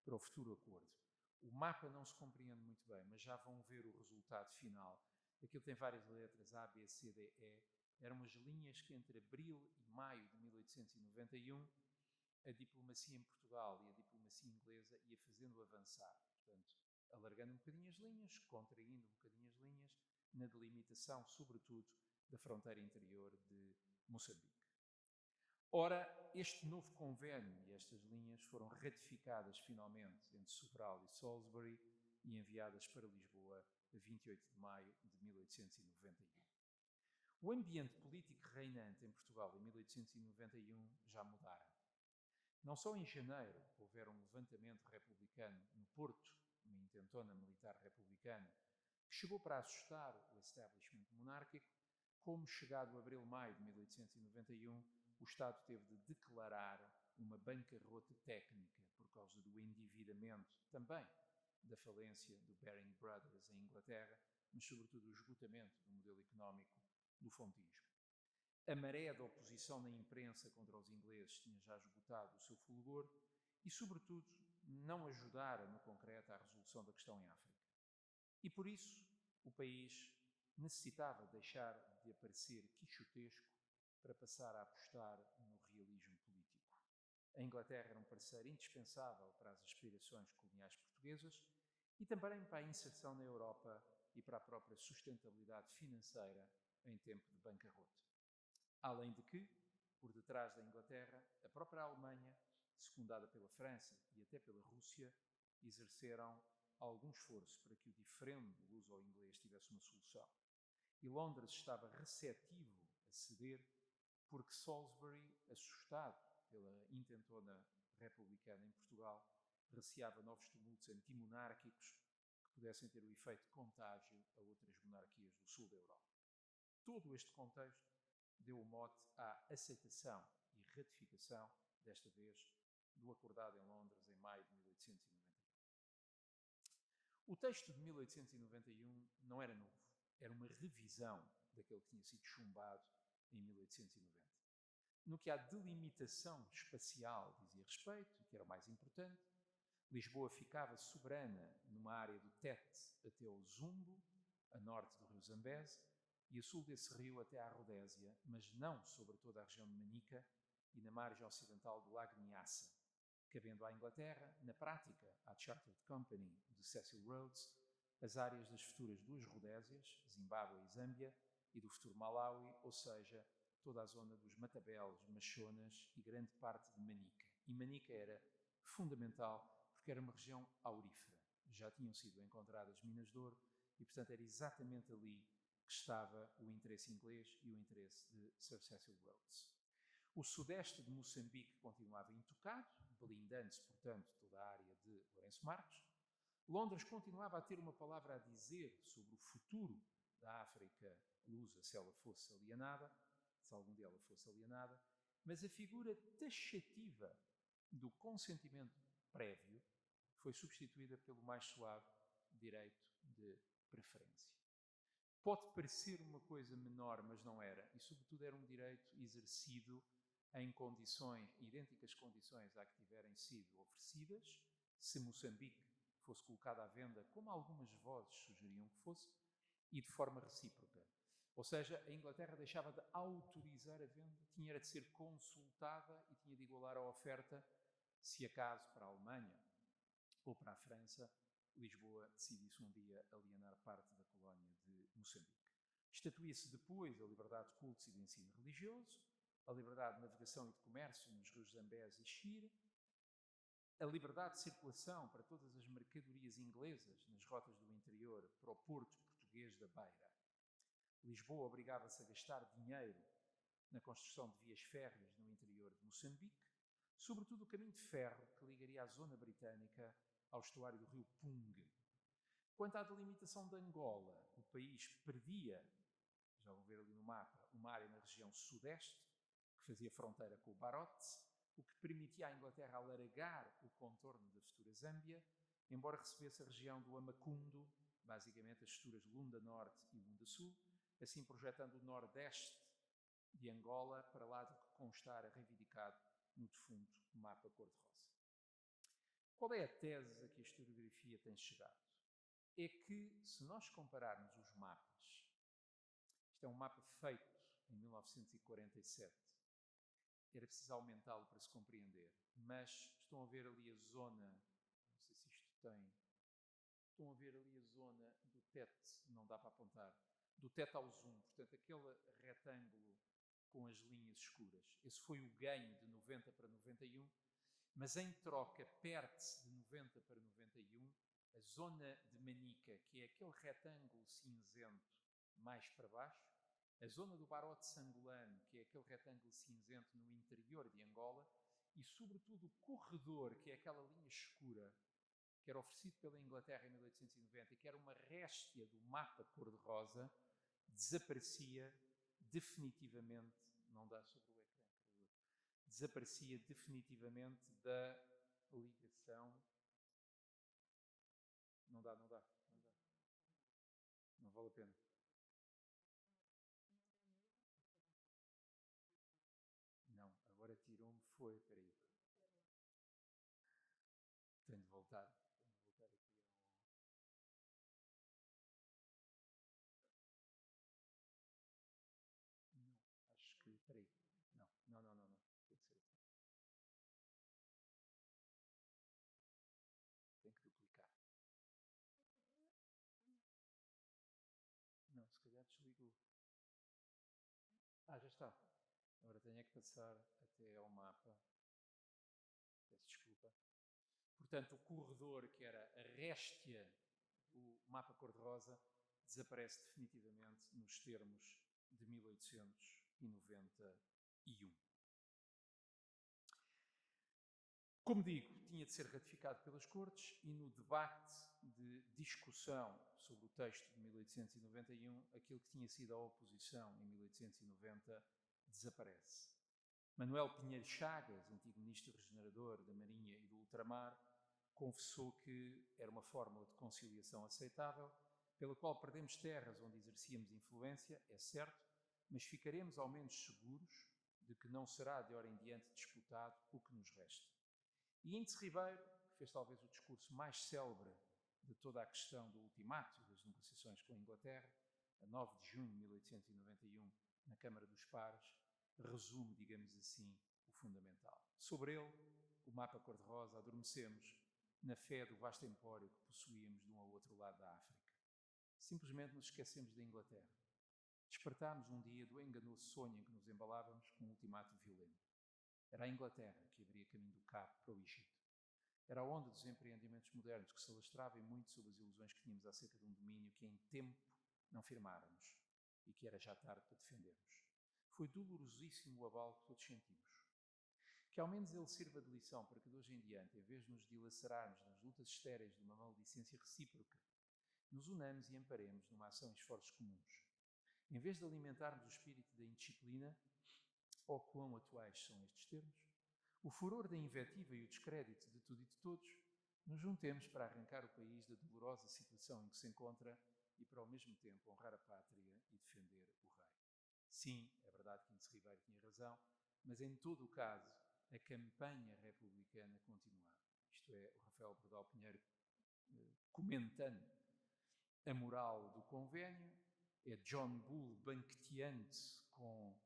para o futuro acordo. O mapa não se compreende muito bem, mas já vão ver o resultado final. Aquilo tem várias letras, A, B, C, D, E. Eram umas linhas que entre abril e maio de 1891 a diplomacia em Portugal e a diplomacia inglesa ia fazendo avançar. Portanto, alargando um bocadinho as linhas, contraindo um bocadinho as linhas, na delimitação, sobretudo, da fronteira interior de Moçambique. Ora, este novo convênio e estas linhas foram ratificadas finalmente entre Sobral e Salisbury e enviadas para Lisboa a 28 de maio de 1891. O ambiente político reinante em Portugal em 1891 já mudara. Não só em janeiro houver um levantamento republicano no Porto, uma intentona militar republicana, que chegou para assustar o establishment monárquico, como chegado abril-maio de 1891, o Estado teve de declarar uma bancarrota técnica por causa do endividamento, também da falência do Baring Brothers em Inglaterra, mas sobretudo o esgotamento do modelo económico do fontismo. A maré da oposição na imprensa contra os ingleses tinha já esgotado o seu fulgor e, sobretudo, não ajudara no concreto à resolução da questão em África. E por isso o país necessitava deixar de aparecer quixotesco para passar a apostar no realismo político. A Inglaterra era um parceiro indispensável para as aspirações coloniais portuguesas e também para a inserção na Europa e para a própria sustentabilidade financeira em tempo de bancarrota. Além de que, por detrás da Inglaterra, a própria Alemanha, secundada pela França e até pela Rússia, exerceram algum esforço para que o diferendo luso-inglês tivesse uma solução. E Londres estava receptivo a ceder porque Salisbury, assustado pela intentona republicana em Portugal, receava novos tumultos antimonárquicos que pudessem ter o efeito de contágio a outras monarquias do sul da Europa. Todo este contexto deu o mote à aceitação e ratificação, desta vez, do acordado em Londres em maio de 1891. O texto de 1891 não era novo, era uma revisão daquele que tinha sido chumbado em 1890. No que à delimitação espacial dizia respeito, que era o mais importante, Lisboa ficava soberana numa área do Tete até ao Zumbo, a norte do rio Zambeze, e a sul desse rio até à Rodésia, mas não sobre toda a região de Manica e na margem ocidental do lago Nyassa, cabendo à Inglaterra, na prática, à Chartered Company de Cecil Rhodes, as áreas das futuras duas Rodésias, Zimbábue e Zâmbia, e do futuro Malawi, ou seja, toda a zona dos Matabeles, Machonas e grande parte de Manica. E Manica era fundamental porque era uma região aurífera. Já tinham sido encontradas minas de ouro e, portanto, era exatamente ali que estava o interesse inglês e o interesse de Sir Cecil Rhodes. O sudeste de Moçambique continuava intocado, blindando-se, portanto, toda a área de Lourenço Marques. Londres continuava a ter uma palavra a dizer sobre o futuro da África lusa, se ela fosse alienada, se algum dia ela fosse alienada, mas a figura taxativa do consentimento prévio foi substituída pelo mais suave direito de preferência. Pode parecer uma coisa menor, mas não era, e sobretudo era um direito exercido em condições, idênticas condições a que tiverem sido oferecidas se Moçambique fosse colocada à venda, como algumas vozes sugeriam que fosse, e de forma recíproca. Ou seja, a Inglaterra deixava de autorizar a venda, tinha de ser consultada e tinha de igualar a oferta se acaso para a Alemanha ou para a França, Lisboa decidisse um dia alienar parte da colónia de Moçambique. Estatuía-se depois a liberdade de cultos e de ensino religioso, a liberdade de navegação e de comércio nos rios Zambeze e Xira, a liberdade de circulação para todas as mercadorias inglesas nas rotas do interior para o porto português da Beira. Lisboa obrigava-se a gastar dinheiro na construção de vias férreas no interior de Moçambique, sobretudo o caminho de ferro que ligaria a zona britânica ao estuário do rio Pungue. Quanto à delimitação de Angola, o país perdia, já vão ver ali no mapa, uma área na região sudeste, que fazia fronteira com o Barote, o que permitia à Inglaterra alargar o contorno da futura Zâmbia, embora recebesse a região do Amacundo, basicamente as futuras Lunda Norte e Lunda Sul, assim projetando o nordeste de Angola para lá do que constar reivindicado no defunto mapa cor-de-rosa. Qual é a tese a que a historiografia tem chegado? É que, se nós compararmos os mapas, isto é um mapa feito em 1947, era preciso aumentá-lo para se compreender, mas estão a ver ali a zona, não sei se isto tem, estão a ver ali a zona do teto, não dá para apontar, do teto ao zoom, portanto aquele retângulo com as linhas escuras. Esse foi o ganho de 90 para 91, mas em troca perde-se de 90 para 91 a zona de Manica, que é aquele retângulo cinzento mais para baixo, a zona do Barote Sangolano, que é aquele retângulo cinzento no interior de Angola, e sobretudo o corredor, que é aquela linha escura, que era oferecido pela Inglaterra em 1890 e que era uma réstia do mapa cor-de-rosa, desaparecia definitivamente, não dá sobre o ecrã, desaparecia definitivamente da ligação. Não dá. Não vale a pena. Não, agora tirou-me, foi, peraí. Tenho de voltar aqui ao... Não, acho que, peraí. Não. Tem que ser aqui. Tem que duplicar. Não, se calhar desligo. Já está. Agora tenho é que passar até ao mapa. Peço desculpa. Portanto, o corredor, que era a réstia do mapa cor-de-rosa, desaparece definitivamente nos termos de 1891. Como digo, tinha de ser ratificado pelas Cortes e no debate de discussão sobre o texto de 1891, aquilo que tinha sido a oposição em 1890 desaparece. Manuel Pinheiro Chagas, antigo ministro regenerador da Marinha e do Ultramar, confessou que era uma fórmula de conciliação aceitável, pela qual perdemos terras onde exercíamos influência, é certo, mas ficaremos ao menos seguros de que não será de hora em diante disputado o que nos resta. E Índice Ribeiro, que fez talvez o discurso mais célebre de toda a questão do ultimato das negociações com a Inglaterra, a 9 de junho de 1891, na Câmara dos Pares, resume, digamos assim, o fundamental. Sobre ele, o mapa cor-de-rosa, adormecemos na fé do vasto empório que possuíamos de um ao outro lado da África. Simplesmente nos esquecemos da Inglaterra. Despertámos um dia do enganoso sonho em que nos embalávamos com um ultimato violento. Era a Inglaterra que abria caminho do Cabo para o Egito. Era a onda dos empreendimentos modernos que se alastrava muito sobre as ilusões que tínhamos acerca de um domínio que em tempo não firmáramos e que era já tarde para defendermos. Foi dolorosíssimo o abalo que todos sentimos. Que ao menos ele sirva de lição para que de hoje em diante, em vez de nos dilacerarmos nas lutas estéreis de uma maledicência recíproca, nos unamos e amparemos numa ação e esforços comuns. Em vez de alimentarmos o espírito da indisciplina, ou quão atuais são estes termos, o furor da invectiva e o descrédito de tudo e de todos, nos juntemos para arrancar o país da dolorosa situação em que se encontra e para ao mesmo tempo honrar a pátria e defender o rei. Sim, é verdade que Índice Ribeiro tinha razão, mas em todo o caso, a campanha republicana continuava. isto é, o Rafael Bordal Pinheiro comentando a moral do convênio, é John Bull banqueteante com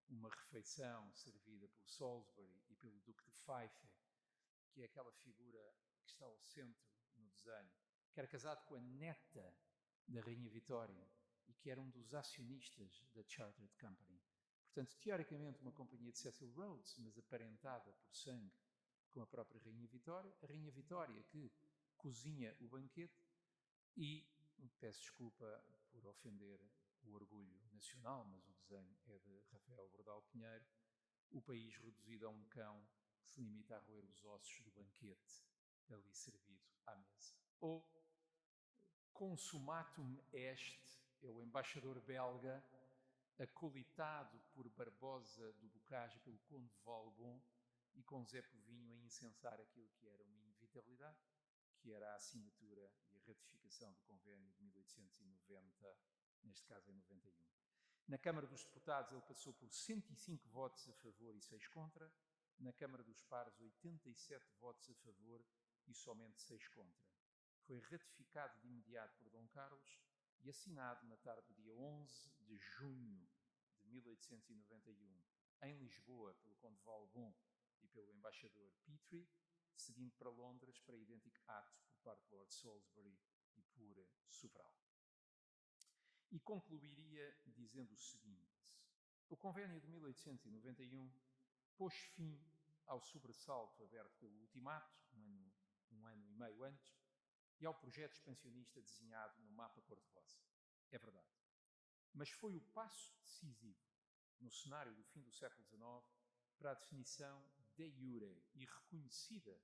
uma refeição servida por Salisbury e pelo Duque de Fife, que é aquela figura que está ao centro no desenho, que era casado com a neta da Rainha Vitória e que era um dos acionistas da Chartered Company. Portanto, teoricamente uma companhia de Cecil Rhodes, mas aparentada por sangue com a própria Rainha Vitória. A Rainha Vitória que cozinha o banquete e, peço desculpa por ofender o orgulho nacional, mas o desenho é de Rafael Bordal Pinheiro, o país reduzido a um cão que se limita a roer os ossos do banquete ali servido à mesa. Ou consummatum est, é o embaixador belga acolitado por Barbosa do Bocage, pelo Conde de Valbon, e com Zé Povinho a incensar aquilo que era uma inevitabilidade, que era a assinatura e a ratificação do convênio de 1890, neste caso em 91. Na Câmara dos Deputados ele passou por 105 votos a favor e 6 contra, na Câmara dos Pares 87 votos a favor e somente 6 contra. Foi ratificado de imediato por Dom Carlos e assinado na tarde do dia 11 de junho de 1891, em Lisboa, pelo Conde de Valbon e pelo embaixador Petrie, seguindo para Londres para idêntico ato por parte de Lord Salisbury e por Sobral. E concluiria dizendo o seguinte: o convênio de 1891 pôs fim ao sobressalto aberto pelo ultimato, um ano e meio antes, e ao projeto expansionista desenhado no mapa cor-de-rosa. É verdade. Mas foi o passo decisivo, no cenário do fim do século XIX, para a definição de jure e reconhecida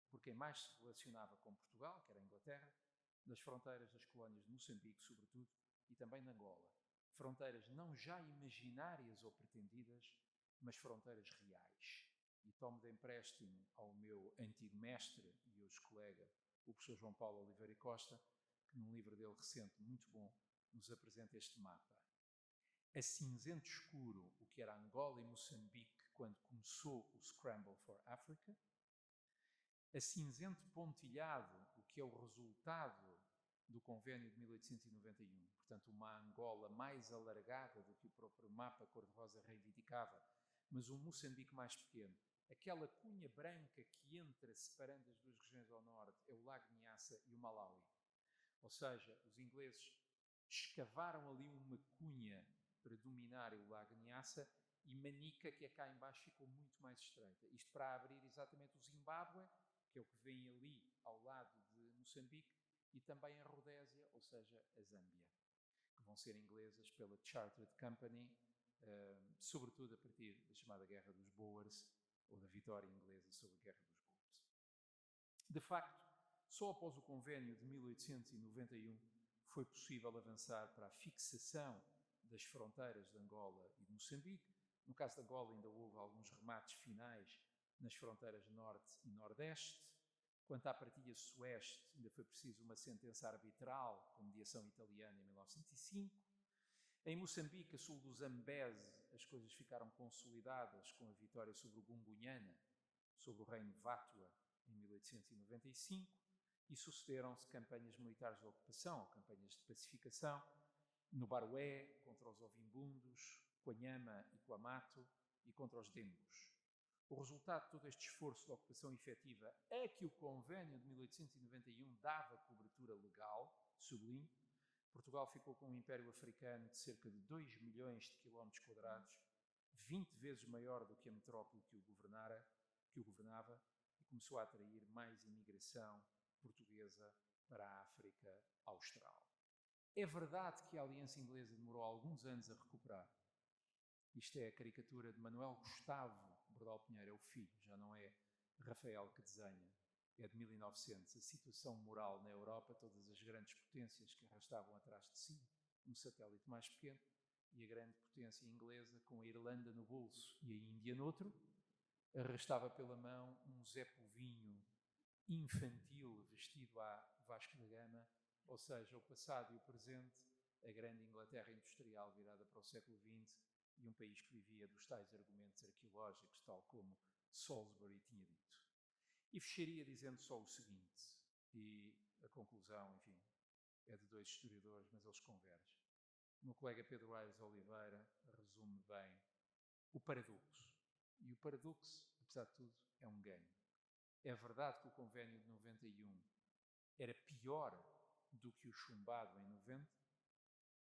por quem mais se relacionava com Portugal, que era a Inglaterra, das fronteiras das colónias de Moçambique, sobretudo, e também de Angola. Fronteiras não já imaginárias ou pretendidas, mas fronteiras reais. E tomo de empréstimo ao meu antigo mestre e hoje colega, o professor João Paulo Oliveira Costa, que num livro dele recente, muito bom, nos apresenta este mapa. A cinzento escuro, o que era Angola e Moçambique quando começou o Scramble for Africa. A cinzento pontilhado, o que é o resultado do convênio de 1891. Portanto, uma Angola mais alargada do que o próprio mapa cor-de-rosa reivindicava, mas um Moçambique mais pequeno. Aquela cunha branca que entra separando as duas regiões ao norte é o Lago de Nyassa e o Malawi. Ou seja, os ingleses escavaram ali uma cunha para dominar o Lago de Nyassa e Manica, que é cá embaixo, ficou muito mais estreita. Isto para abrir exatamente o Zimbábue, que é o que vem ali ao lado de Moçambique, e também a Rodésia, ou seja, a Zâmbia, que vão ser inglesas pela Chartered Company, sobretudo a partir da chamada Guerra dos Boers, ou da vitória inglesa sobre a Guerra dos Boers. De facto, só após o convênio de 1891 foi possível avançar para a fixação das fronteiras de Angola e de Moçambique. No caso de Angola ainda houve alguns remates finais nas fronteiras norte e nordeste. Quanto à partilha sueste, ainda foi preciso uma sentença arbitral com mediação italiana em 1905. Em Moçambique, a sul do Zambeze, as coisas ficaram consolidadas com a vitória sobre o Gungunhana, sobre o reino de Vátua, em 1895, e sucederam-se campanhas militares de ocupação, campanhas de pacificação, no Barué, contra os Ovimbundos, Coanhama e Coamato, e contra os Dembos. O resultado de todo este esforço de ocupação efetiva a que o convênio de 1891 dava cobertura legal, sublinho, Portugal ficou com um império africano de cerca de 2 milhões de quilómetros quadrados, 20 vezes maior do que a metrópole que o governava, e começou a atrair mais imigração portuguesa para a África Austral. É verdade que a Aliança Inglesa demorou alguns anos a recuperar. Isto é a caricatura de Manuel Gustavo Bordal Pinheiro, é o filho, já não é Rafael que desenha, é de 1900. A situação moral na Europa, todas as grandes potências que arrastavam atrás de si um satélite mais pequeno, e a grande potência inglesa, com a Irlanda no bolso e a Índia noutro, arrastava pela mão um Zé Povinho infantil vestido à Vasco da Gama, ou seja, o passado e o presente, a grande Inglaterra industrial virada para o século XX e um país que vivia dos tais argumentos arqueológicos, tal como Salisbury tinha dito. E fecharia dizendo só o seguinte, e a conclusão, enfim, é de dois historiadores, mas eles convergem. O meu colega Pedro Aires Oliveira resume bem o paradoxo. E o paradoxo, apesar de tudo, é um ganho. É verdade que o convênio de 91 era pior do que o chumbado em 90,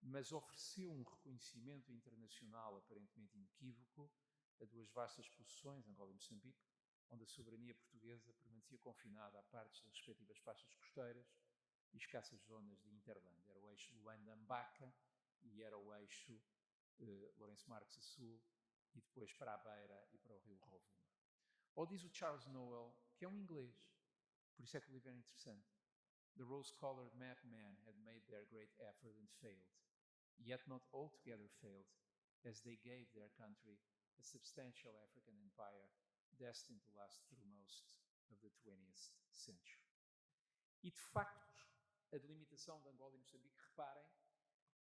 mas ofereceu um reconhecimento internacional aparentemente inequívoco a duas vastas possessões, Angola e Moçambique, onde a soberania portuguesa permanecia confinada a partes das respectivas faixas costeiras e escassas zonas de interland. Era o eixo Luanda-Mbaca e era o eixo Lourenço Marques a sul e depois para a Beira e para o rio Rovuma. Ou diz o Charles Noel, que é um inglês, por isso é que o livro é interessante. The rose-colored map men had made their great effort and failed, yet not altogether failed, as they gave their country a substantial African empire destined to last through most of the 20th century. E de facto, a delimitação de Angola e Moçambique, reparem,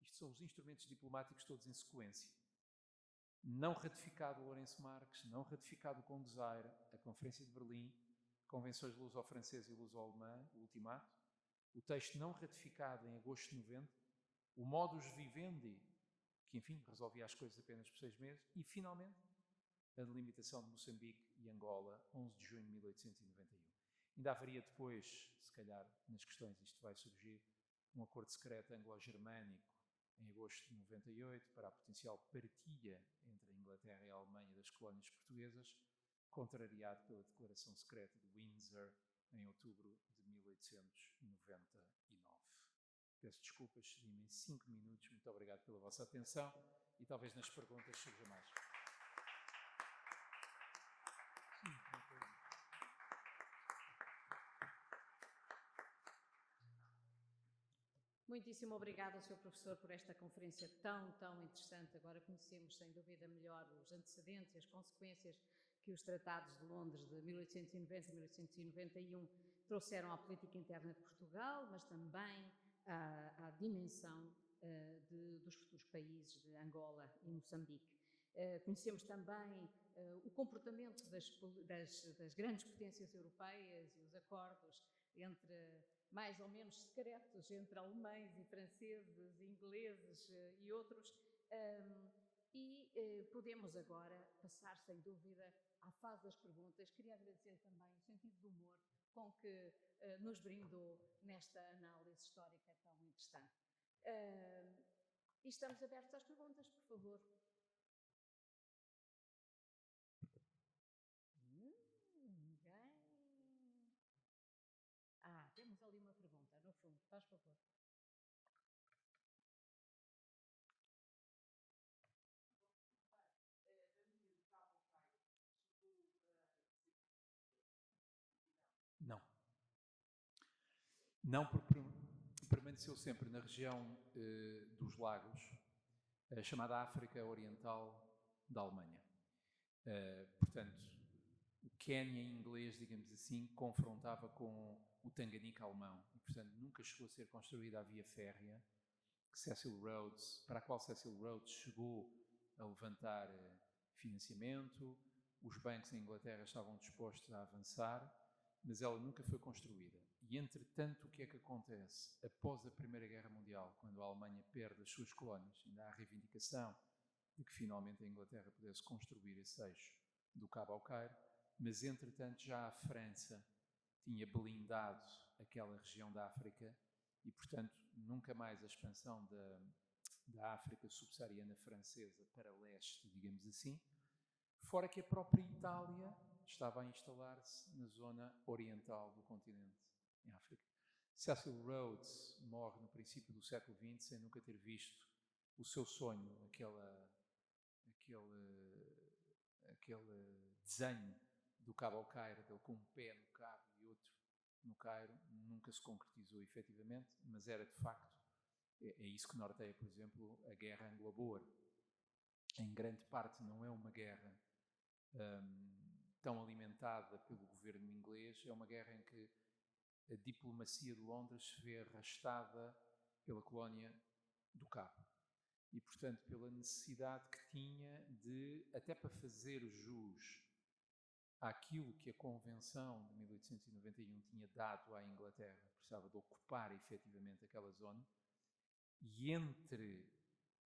isto são os instrumentos diplomáticos todos em sequência. Não ratificado o Lourenço Marques, não ratificado o Conde Zaire, a Conferência de Berlim, convenções luso-francesa e luso-alemã, o ultimato, o texto não ratificado em agosto de 90, o modus vivendi, que enfim resolvia as coisas apenas por 6 meses, e finalmente a delimitação de Moçambique e Angola, 11 de junho de 1891. Ainda haveria depois, se calhar nas questões isto vai surgir, um acordo secreto anglo-germânico em agosto de 98 para a potencial partilha entre a Inglaterra e a Alemanha das colónias portuguesas, contrariado pela declaração secreta de Windsor em outubro de 1899. Peço desculpas, cedi-me em 5 minutos. Muito obrigado pela vossa atenção e talvez nas perguntas surja mais. Muitíssimo obrigada, Sr. Professor, por esta conferência tão interessante. Agora conhecemos, sem dúvida, melhor os antecedentes e as consequências que os tratados de Londres de 1890 e 1891 trouxeram à política interna de Portugal, mas também à dimensão dos futuros países de Angola e Moçambique. Conhecemos também o comportamento das grandes potências europeias e os acordos entre mais ou menos secretos entre alemães e franceses, ingleses e outros, podemos agora passar, sem dúvida, à fase das perguntas. Queria agradecer também o sentido de humor com que nos brindou nesta análise histórica tão interessante. E estamos abertos às perguntas, por favor. Ninguém? Temos ali uma pergunta, no fundo, faz favor. Não, porque permaneceu sempre na região dos lagos, chamada África Oriental da Alemanha. Portanto, o Quénia em inglês, digamos assim, confrontava com o Tanganica alemão. E, portanto, nunca chegou a ser construída a via férrea para a qual Cecil Rhodes chegou a levantar financiamento. Os bancos em Inglaterra estavam dispostos a avançar, mas ela nunca foi construída. E, entretanto, o que é que acontece? Após a Primeira Guerra Mundial, quando a Alemanha perde as suas colónias, ainda há a reivindicação de que finalmente a Inglaterra pudesse construir esse eixo do Cabo ao Cairo, mas, entretanto, já a França tinha blindado aquela região da África e, portanto, nunca mais a expansão da África subsaariana francesa para leste, digamos assim, fora que a própria Itália estava a instalar-se na zona oriental do continente, em África. Cecil Rhodes morre no princípio do século XX sem nunca ter visto o seu sonho, aquele desenho do Cabo ao Cairo, dele com um pé no Cabo e outro no Cairo, nunca se concretizou efetivamente, mas era de facto, é isso que norteia, por exemplo, a guerra anglo-boer. Em grande parte não é uma guerra tão alimentada pelo governo inglês, é uma guerra em que a diplomacia de Londres se vê arrastada pela colónia do Cabo. E, portanto, pela necessidade que tinha de, até para fazer jus àquilo que a Convenção de 1891 tinha dado à Inglaterra, precisava de ocupar efetivamente aquela zona, e entre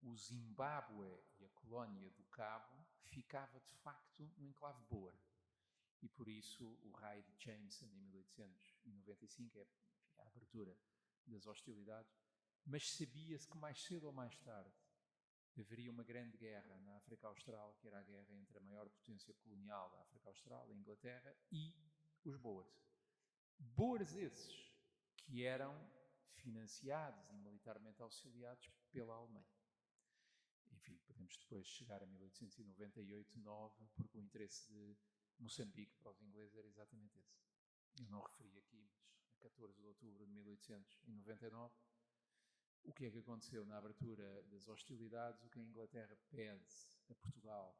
o Zimbábue e a colónia do Cabo ficava de facto um enclave boer. E por isso o raio de Jameson em 1895 é a abertura das hostilidades, mas sabia-se que mais cedo ou mais tarde haveria uma grande guerra na África Austral, que era a guerra entre a maior potência colonial da África Austral, a Inglaterra, e os Boers. Boers esses que eram financiados e militarmente auxiliados pela Alemanha. Enfim, podemos depois chegar a 1898-9, porque o interesse de Moçambique para os ingleses era exatamente esse. Eu não referi aqui, mas a 14 de outubro de 1899, o que é que aconteceu na abertura das hostilidades? O que a Inglaterra pede a Portugal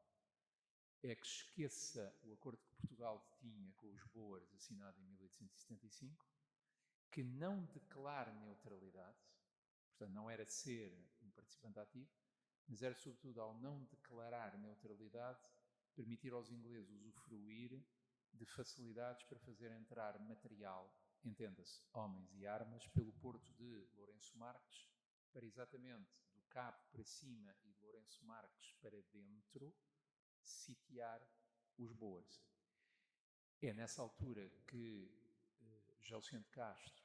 é que esqueça o acordo que Portugal tinha com os Boers, assinado em 1875, que não declare neutralidade, portanto não era ser um participante ativo, mas era sobretudo, ao não declarar neutralidade, permitir aos ingleses usufruir de facilidades para fazer entrar material, entenda-se, homens e armas, pelo porto de Lourenço Marques, para exatamente do Cabo para cima e de Lourenço Marques para dentro, sitiar os Boers. É nessa altura que José de Castro,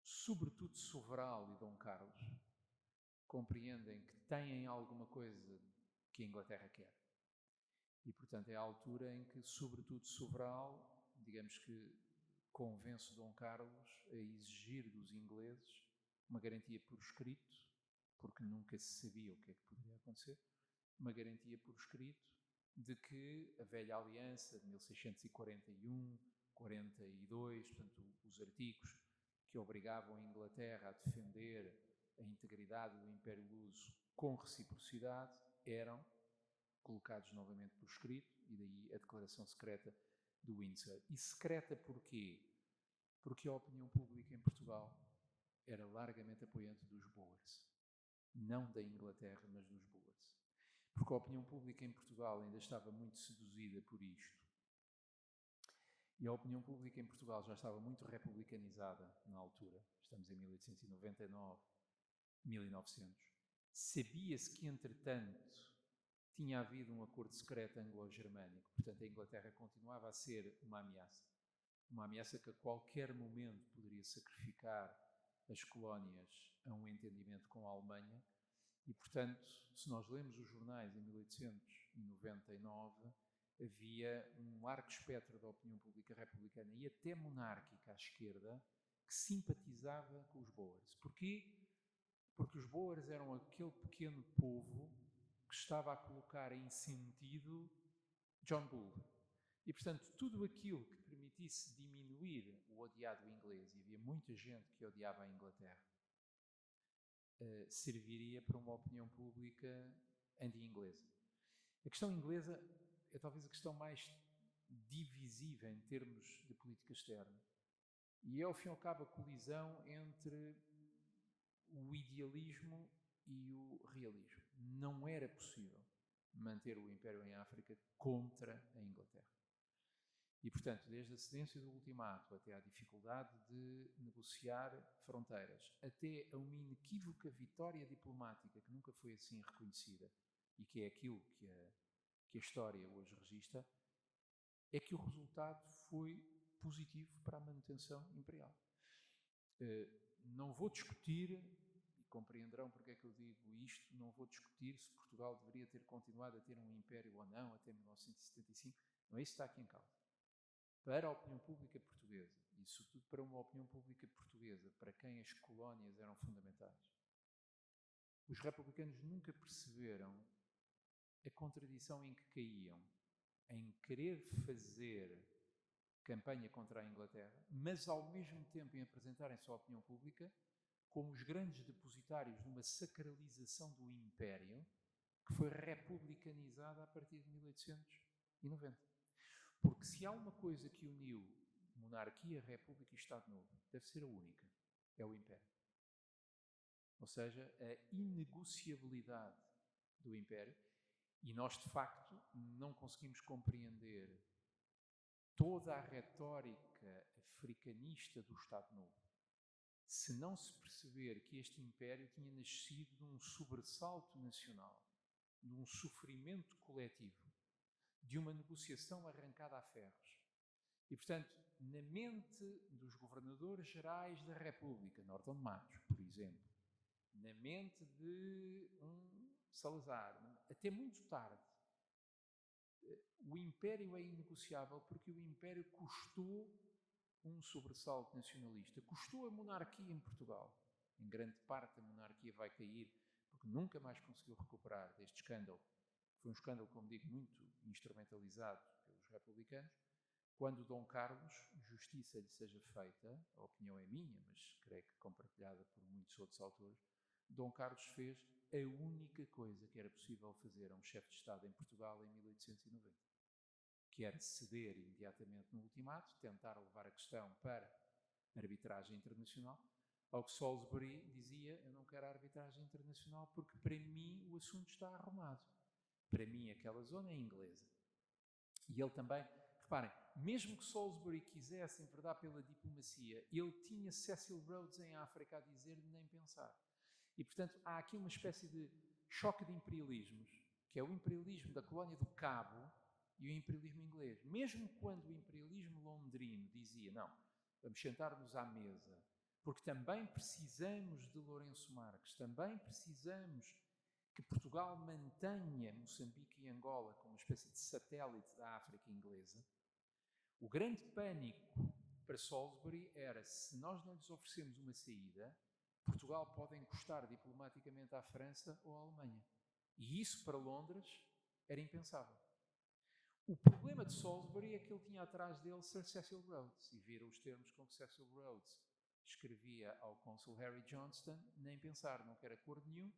sobretudo Sobral e Dom Carlos, compreendem que têm alguma coisa que a Inglaterra quer. E, portanto, é a altura em que, sobretudo Sobral, digamos que convence Dom Carlos a exigir dos ingleses uma garantia por escrito, porque nunca se sabia o que é que poderia acontecer, uma garantia por escrito de que a velha aliança de 1641, 42, portanto, os artigos que obrigavam a Inglaterra a defender a integridade do Império Luso com reciprocidade, eram colocados novamente por escrito, e daí a declaração secreta do Windsor. E secreta porquê? Porque a opinião pública em Portugal era largamente apoiante dos Boers. Não da Inglaterra, mas dos Boers. Porque a opinião pública em Portugal ainda estava muito seduzida por isto. E a opinião pública em Portugal já estava muito republicanizada na altura. Estamos em 1899, 1900. Sabia-se que, entretanto, tinha havido um acordo secreto anglo-germânico. Portanto, a Inglaterra continuava a ser uma ameaça que a qualquer momento poderia sacrificar as colónias a um entendimento com a Alemanha. E, portanto, se nós lemos os jornais em 1899, havia um largo espectro da opinião pública republicana e até monárquica à esquerda que simpatizava com os Boers. Porquê? Porque os Boers eram aquele pequeno povo que estava a colocar em sentido John Bull. E, portanto, tudo aquilo que permitisse diminuir o odiado inglês, e havia muita gente que odiava a Inglaterra, serviria para uma opinião pública anti-inglesa. A questão inglesa é talvez a questão mais divisiva em termos de política externa. E é, ao fim e ao cabo, a colisão entre o idealismo e o realismo. Não era possível manter o Império em África contra a Inglaterra. E, portanto, desde a cedência do ultimato até à dificuldade de negociar fronteiras, até a uma inequívoca vitória diplomática que nunca foi assim reconhecida e que é aquilo que a história hoje registra, é que o resultado foi positivo para a manutenção imperial. Não vou discutir, e compreenderão porque é que eu digo isto, não vou discutir se Portugal deveria ter continuado a ter um império ou não até 1975, não é isso que está aqui em causa. Para a opinião pública portuguesa, e sobretudo para uma opinião pública portuguesa, para quem as colónias eram fundamentais, os republicanos nunca perceberam a contradição em que caíam, em querer fazer campanha contra a Inglaterra, mas ao mesmo tempo em apresentarem-se à opinião pública como os grandes depositários de uma sacralização do Império que foi republicanizada a partir de 1890. Porque se há uma coisa que uniu monarquia, república e Estado Novo, deve ser a única, é o Império. Ou seja, a inegociabilidade do Império. E nós, de facto, não conseguimos compreender toda a retórica africanista do Estado Novo, se não se perceber que este império tinha nascido de um sobressalto nacional, de um sofrimento coletivo, de uma negociação arrancada a ferros. E, portanto, na mente dos governadores gerais da República, Norton de Matos, por exemplo, na mente de um Salazar, até muito tarde, o império é inegociável porque o império custou um sobressalto nacionalista, custou a monarquia em Portugal. Em grande parte a monarquia vai cair porque nunca mais conseguiu recuperar deste escândalo. Foi um escândalo, como digo, muito instrumentalizado pelos republicanos. Quando Dom Carlos, justiça lhe seja feita, a opinião é minha, mas creio que compartilhada por muitos outros autores, Dom Carlos fez a única coisa que era possível fazer a um chefe de Estado em Portugal em 1890, que era ceder imediatamente no ultimato, tentar levar a questão para arbitragem internacional, ao que Salisbury dizia: eu não quero a arbitragem internacional porque para mim o assunto está arrumado. Para mim aquela zona é inglesa. E ele também, reparem, mesmo que Salisbury quisesse enverdar pela diplomacia, ele tinha Cecil Rhodes em África a dizer-lhe nem pensar. E, portanto, há aqui uma espécie de choque de imperialismos, que é o imperialismo da colónia do Cabo e o imperialismo inglês. Mesmo quando o imperialismo londrino dizia, não, vamos sentar-nos à mesa, porque também precisamos de Lourenço Marques, também precisamos que Portugal mantenha Moçambique e Angola como uma espécie de satélite da África inglesa. O grande pânico para Salisbury era, se nós não lhes oferecemos uma saída, Portugal pode encostar diplomaticamente à França ou à Alemanha. E isso para Londres era impensável. O problema de Salisbury é que ele tinha atrás dele Sir Cecil Rhodes, e viram os termos com que Cecil Rhodes escrevia ao cônsul Harry Johnston: nem pensar, não quero acordo nenhum,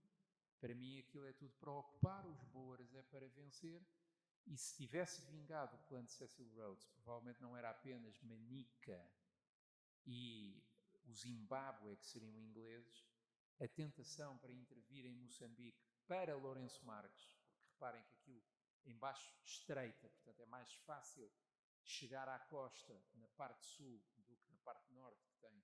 para mim aquilo é tudo para ocupar, os Boers é para vencer. E se tivesse vingado o plano de Cecil Rhodes, provavelmente não era apenas Manica e o Zimbábue que seriam ingleses, a tentação para intervir em Moçambique para Lourenço Marques, porque reparem que aquilo embaixo estreita, portanto é mais fácil chegar à costa na parte sul do que na parte norte, que tem a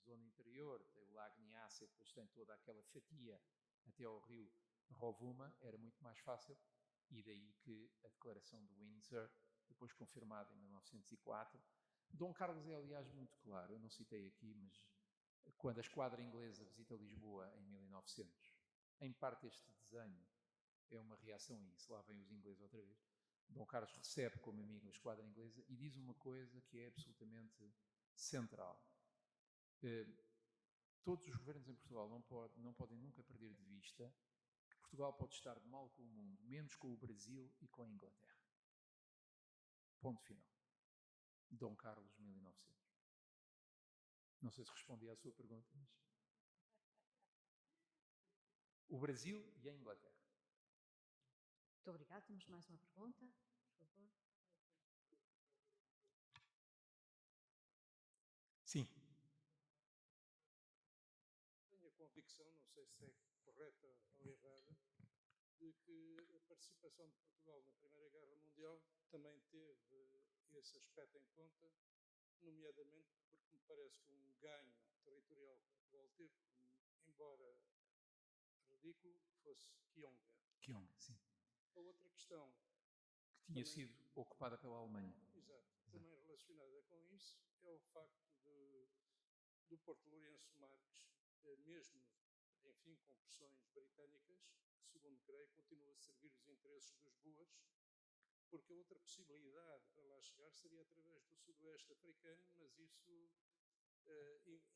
zona interior, tem o Lago Nyassa e depois tem toda aquela fatia até ao rio Rovuma, era muito mais fácil, e daí que a declaração de Windsor, depois confirmada em 1904, Dom Carlos é, aliás, muito claro, eu não citei aqui, mas quando a esquadra inglesa visita Lisboa em 1900, em parte este desenho é uma reação a isso, lá vêm os ingleses outra vez, Dom Carlos recebe como amigo a esquadra inglesa e diz uma coisa que é absolutamente central. Todos os governos em Portugal não podem nunca perder de vista que Portugal pode estar de mal com o mundo, menos com o Brasil e com a Inglaterra. Ponto final. Dom Carlos, 1900. Não sei se respondi à sua pergunta, mas... O Brasil e a Inglaterra. Muito obrigada. Temos mais uma pergunta, por favor. Sim. Tenho a convicção, não sei se é correta ou errada, de que a participação de Portugal na Primeira Guerra Mundial também teve esse aspecto em conta, nomeadamente porque me parece que um ganho territorial que Portugal teve, embora ridículo, fosse Kionga. Kionga, sim. A outra questão... Que tinha sido ocupada pela Alemanha. Exato. Também relacionada com isso é o facto do Porto Lourenço Marques, mesmo, enfim, com pressões britânicas, segundo creio, continua a servir os interesses dos Boers, porque a outra possibilidade para lá chegar seria através do sudoeste africano, mas isso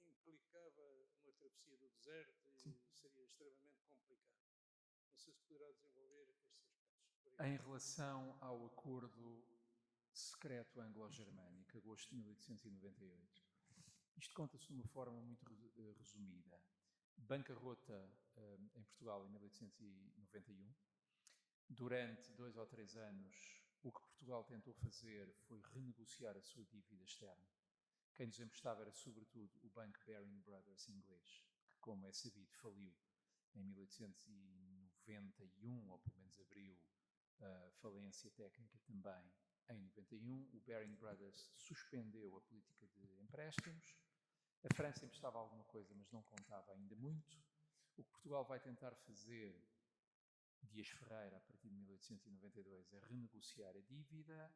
implicava uma travessia do deserto e Sim. seria extremamente complicado. Não sei se poderá desenvolver estes aspectos. Obrigado. Em relação ao acordo secreto anglo-germânico, agosto de 1898, isto conta-se de uma forma muito resumida. Bancarrota em Portugal em 1891. Durante 2 ou 3 anos, o que Portugal tentou fazer foi renegociar a sua dívida externa. Quem nos emprestava era, sobretudo, o Bank Baring Brothers inglês, que, como é sabido, faliu em 1891, ou pelo menos abriu falência técnica também em 91, o Baring Brothers suspendeu a política de empréstimos. A França emprestava alguma coisa, mas não contava ainda muito. O que Portugal vai tentar fazer, Dias Ferreira, a partir de 1892, é renegociar a dívida.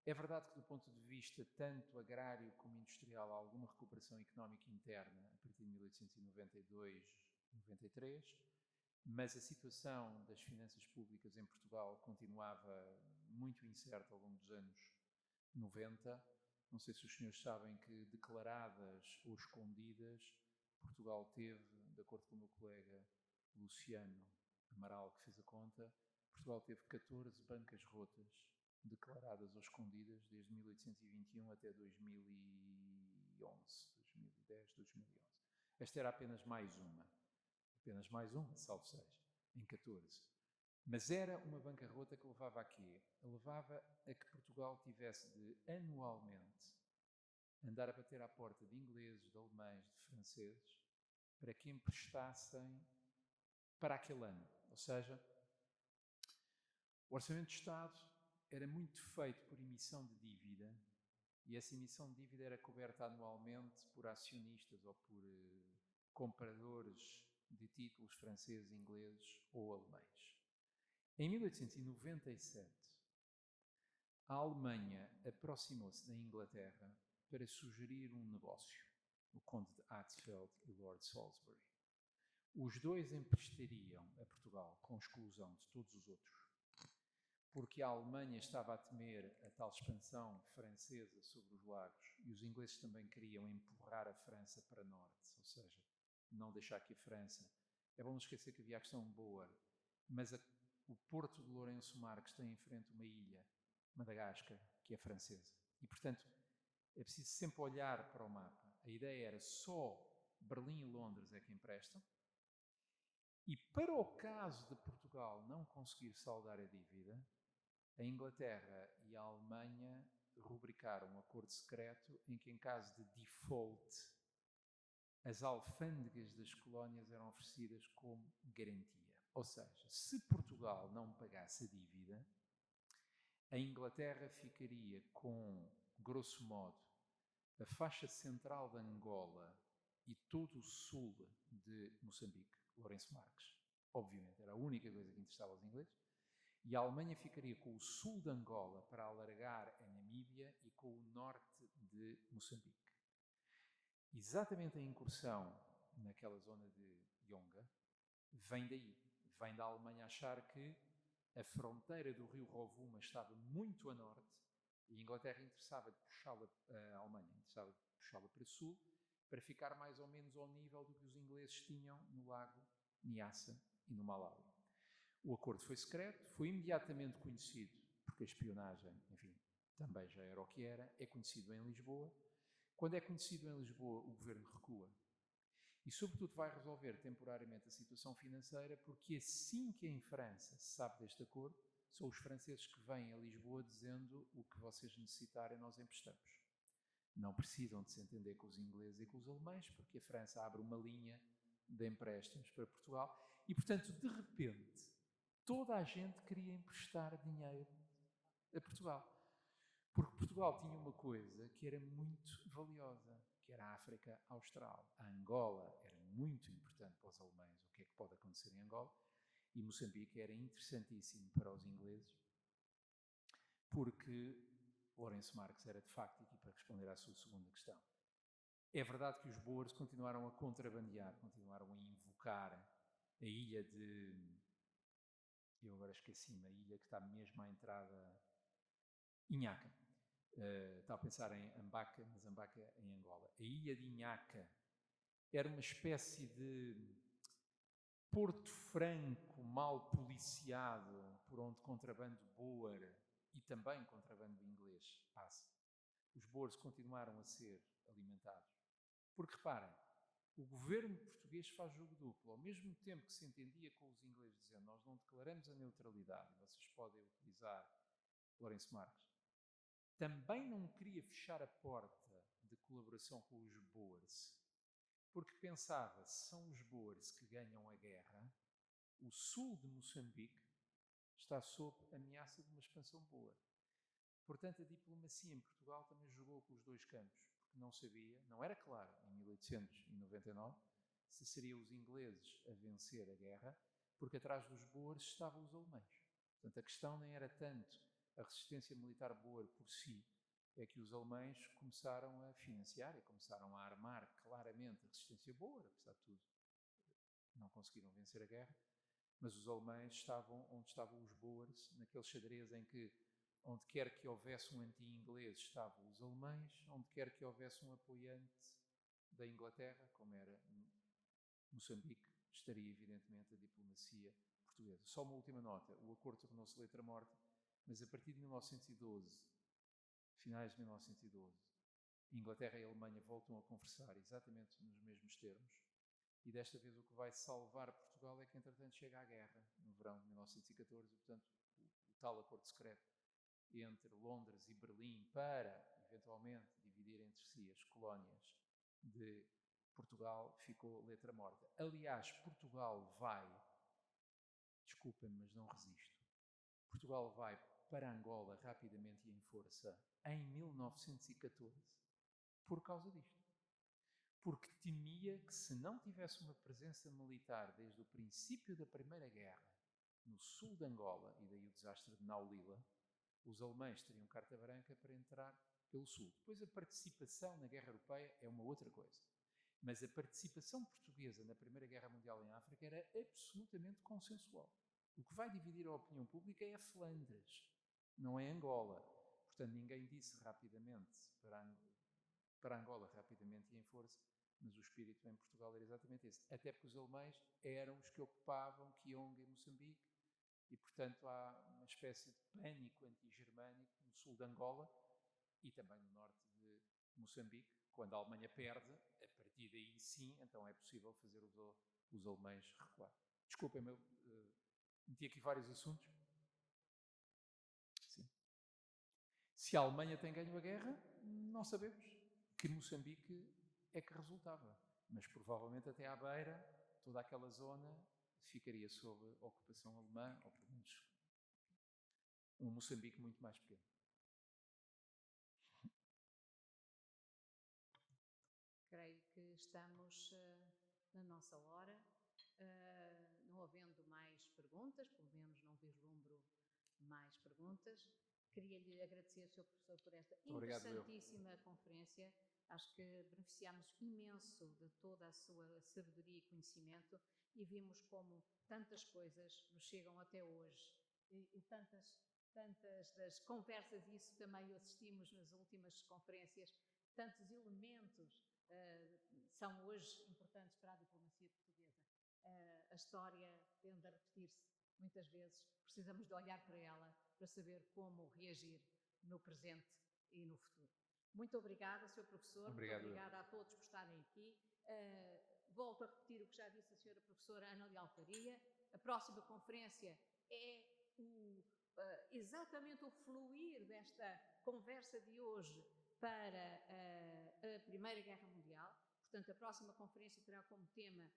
É verdade que, do ponto de vista tanto agrário como industrial, há alguma recuperação económica interna a partir de 1892, 93, mas a situação das finanças públicas em Portugal continuava muito incerta ao longo dos anos 90. Não sei se os senhores sabem que, declaradas ou escondidas, Portugal teve, de acordo com o meu colega Luciano Amaral, que fez a conta, Portugal teve 14 bancas rotas declaradas ou escondidas desde 1821 até 2011, 2010, 2011. Esta era apenas mais uma, salvo seja, em 14. Mas era uma bancarrota que levava a quê? Levava a que Portugal tivesse de, anualmente, andar a bater à porta de ingleses, de alemães, de franceses, para que emprestassem para aquele ano. Ou seja, o Orçamento de Estado era muito feito por emissão de dívida, e essa emissão de dívida era coberta anualmente por acionistas ou por compradores de títulos franceses, ingleses ou alemães. Em 1897, a Alemanha aproximou-se da Inglaterra para sugerir um negócio, o Conde de Hatzfeld e o Lord Salisbury. Os dois emprestariam a Portugal, com exclusão de todos os outros, porque a Alemanha estava a temer a tal expansão francesa sobre os lagos, e os ingleses também queriam empurrar a França para norte, ou seja, não deixar que a França... É bom não esquecer que havia a questão boa, mas o Porto de Lourenço Marques tem em frente uma ilha, Madagascar, que é francesa. E, portanto, é preciso sempre olhar para o mapa. A ideia era só Berlim e Londres é que emprestam, e para o caso de Portugal não conseguir saldar a dívida, a Inglaterra e a Alemanha rubricaram um acordo secreto em que, em caso de default, as alfândegas das colónias eram oferecidas como garantia. Ou seja, se Portugal não pagasse a dívida, a Inglaterra ficaria com, grosso modo, a faixa central de Angola e todo o sul de Moçambique, Lourenço Marques. Obviamente, era a única coisa que interessava aos ingleses. E a Alemanha ficaria com o sul de Angola para alargar a Namíbia e com o norte de Moçambique. Exatamente a incursão naquela zona de Yonga vem daí. Vem da Alemanha achar que a fronteira do rio Rovuma estava muito a norte e a Inglaterra interessava de puxá-la, a Alemanha interessava de puxá-la para sul, para ficar mais ou menos ao nível do que os ingleses tinham no lago Nyassa e no Malawi. O acordo foi secreto, foi imediatamente conhecido, porque a espionagem, enfim, também já era o que era, é conhecido em Lisboa. Quando é conhecido em Lisboa, o governo recua. E, sobretudo, vai resolver temporariamente a situação financeira, porque assim que em França se sabe deste acordo, são os franceses que vêm a Lisboa dizendo: o que vocês necessitarem nós emprestamos. Não precisam de se entender com os ingleses e com os alemães, porque a França abre uma linha de empréstimos para Portugal e, portanto, de repente, toda a gente queria emprestar dinheiro a Portugal. Porque Portugal tinha uma coisa que era muito valiosa, que era a África Austral. A Angola era muito importante para os alemães, o que é que pode acontecer em Angola, e Moçambique era interessantíssimo para os ingleses, porque Lourenço Marques era de facto, aqui para responder à sua segunda questão, é verdade que os boers continuaram a contrabandear, continuaram a invocar a ilha de... Eu agora esqueci-me, a ilha que está mesmo à entrada... Inhaca. Estava a pensar em Ambaca, mas Ambaca é em Angola. A ilha de Inhaca era uma espécie de Porto Franco mal policiado, por onde contrabando boer e também contrabando inglês passa. Os boers continuaram a ser alimentados. Porque, reparem, o governo português faz jogo duplo. Ao mesmo tempo que se entendia com os ingleses, dizendo: nós não declaramos a neutralidade, vocês podem utilizar Lourenço Marques, também não queria fechar a porta de colaboração com os boers, porque pensava: se são os boers que ganham a guerra, o sul de Moçambique está sob ameaça de uma expansão boer. Portanto, a diplomacia em Portugal também jogou com os dois campos, porque não sabia, não era claro, em 1899, se seriam os ingleses a vencer a guerra, porque atrás dos boers estavam os alemães. Portanto, a questão nem era tanto a resistência militar boer por si, é que os alemães começaram a financiar e começaram a armar claramente a resistência boer, apesar de tudo, não conseguiram vencer a guerra, mas os alemães estavam onde estavam os boers, naquele xadrez em que onde quer que houvesse um anti-inglês estavam os alemães, onde quer que houvesse um apoiante da Inglaterra, como era Moçambique, estaria evidentemente a diplomacia portuguesa. Só uma última nota, o acordo tornou-se letra morta, mas a partir de 1912, finais de 1912, Inglaterra e Alemanha voltam a conversar exatamente nos mesmos termos, e desta vez o que vai salvar Portugal é que entretanto chega à guerra, no verão de 1914, e portanto o tal acordo secreto entre Londres e Berlim para, eventualmente, dividir entre si as colónias de Portugal, ficou letra morta. Aliás, Portugal vai, desculpem-me, mas não resisto, Portugal vai para Angola rapidamente e em força em 1914 por causa disto. Porque temia que, se não tivesse uma presença militar desde o princípio da Primeira Guerra no sul de Angola, e daí o desastre de Naulila, os alemães teriam carta branca para entrar pelo sul. Depois a participação na Guerra Europeia é uma outra coisa. Mas a participação portuguesa na Primeira Guerra Mundial em África era absolutamente consensual. O que vai dividir a opinião pública é a Flandres, não é Angola. Portanto, ninguém disse rapidamente para Angola, rapidamente e em força, mas o espírito em Portugal era exatamente esse. Até porque os alemães eram os que ocupavam Kionga e Moçambique, e, portanto, há uma espécie de pânico anti-germânico no sul de Angola e também no norte de Moçambique. Quando a Alemanha perde, a partir daí sim, então é possível fazer os alemães recuar. Desculpem-me, meti aqui vários assuntos. Sim. Se a Alemanha tem ganho a guerra, não sabemos que Moçambique é que resultava. Mas provavelmente até à beira, toda aquela zona ficaria sob ocupação alemã, ou pelo menos um Moçambique muito mais pequeno. Creio que estamos na nossa hora, não havendo mais perguntas, pelo menos não vislumbro mais perguntas. Queria-lhe agradecer, Sr. Professor, por esta interessantíssima conferência. Acho que beneficiámos imenso de toda a sua sabedoria e conhecimento e vimos como tantas coisas nos chegam até hoje e tantas das conversas, e isso também o assistimos nas últimas conferências, tantos elementos são hoje importantes para a diplomacia portuguesa. A história tende a repetir-se muitas vezes, precisamos de olhar para ela para saber como reagir no presente e no futuro. Muito obrigada, Sr. Professor. Obrigado. Muito obrigada a todos por estarem aqui. Volto a repetir o que já disse a Sra. Professora Ana Leal Faria. A próxima conferência é exatamente o fluir desta conversa de hoje para a Primeira Guerra Mundial. Portanto, a próxima conferência terá como tema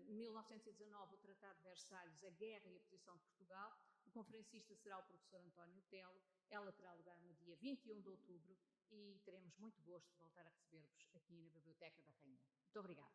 1919, o Tratado de Versalhes, a Guerra e a Posição de Portugal. O conferencista será o professor António Telo. Ela terá lugar no dia 21 de outubro e teremos muito gosto de voltar a receber-vos aqui na Biblioteca da Rainha. Muito obrigada.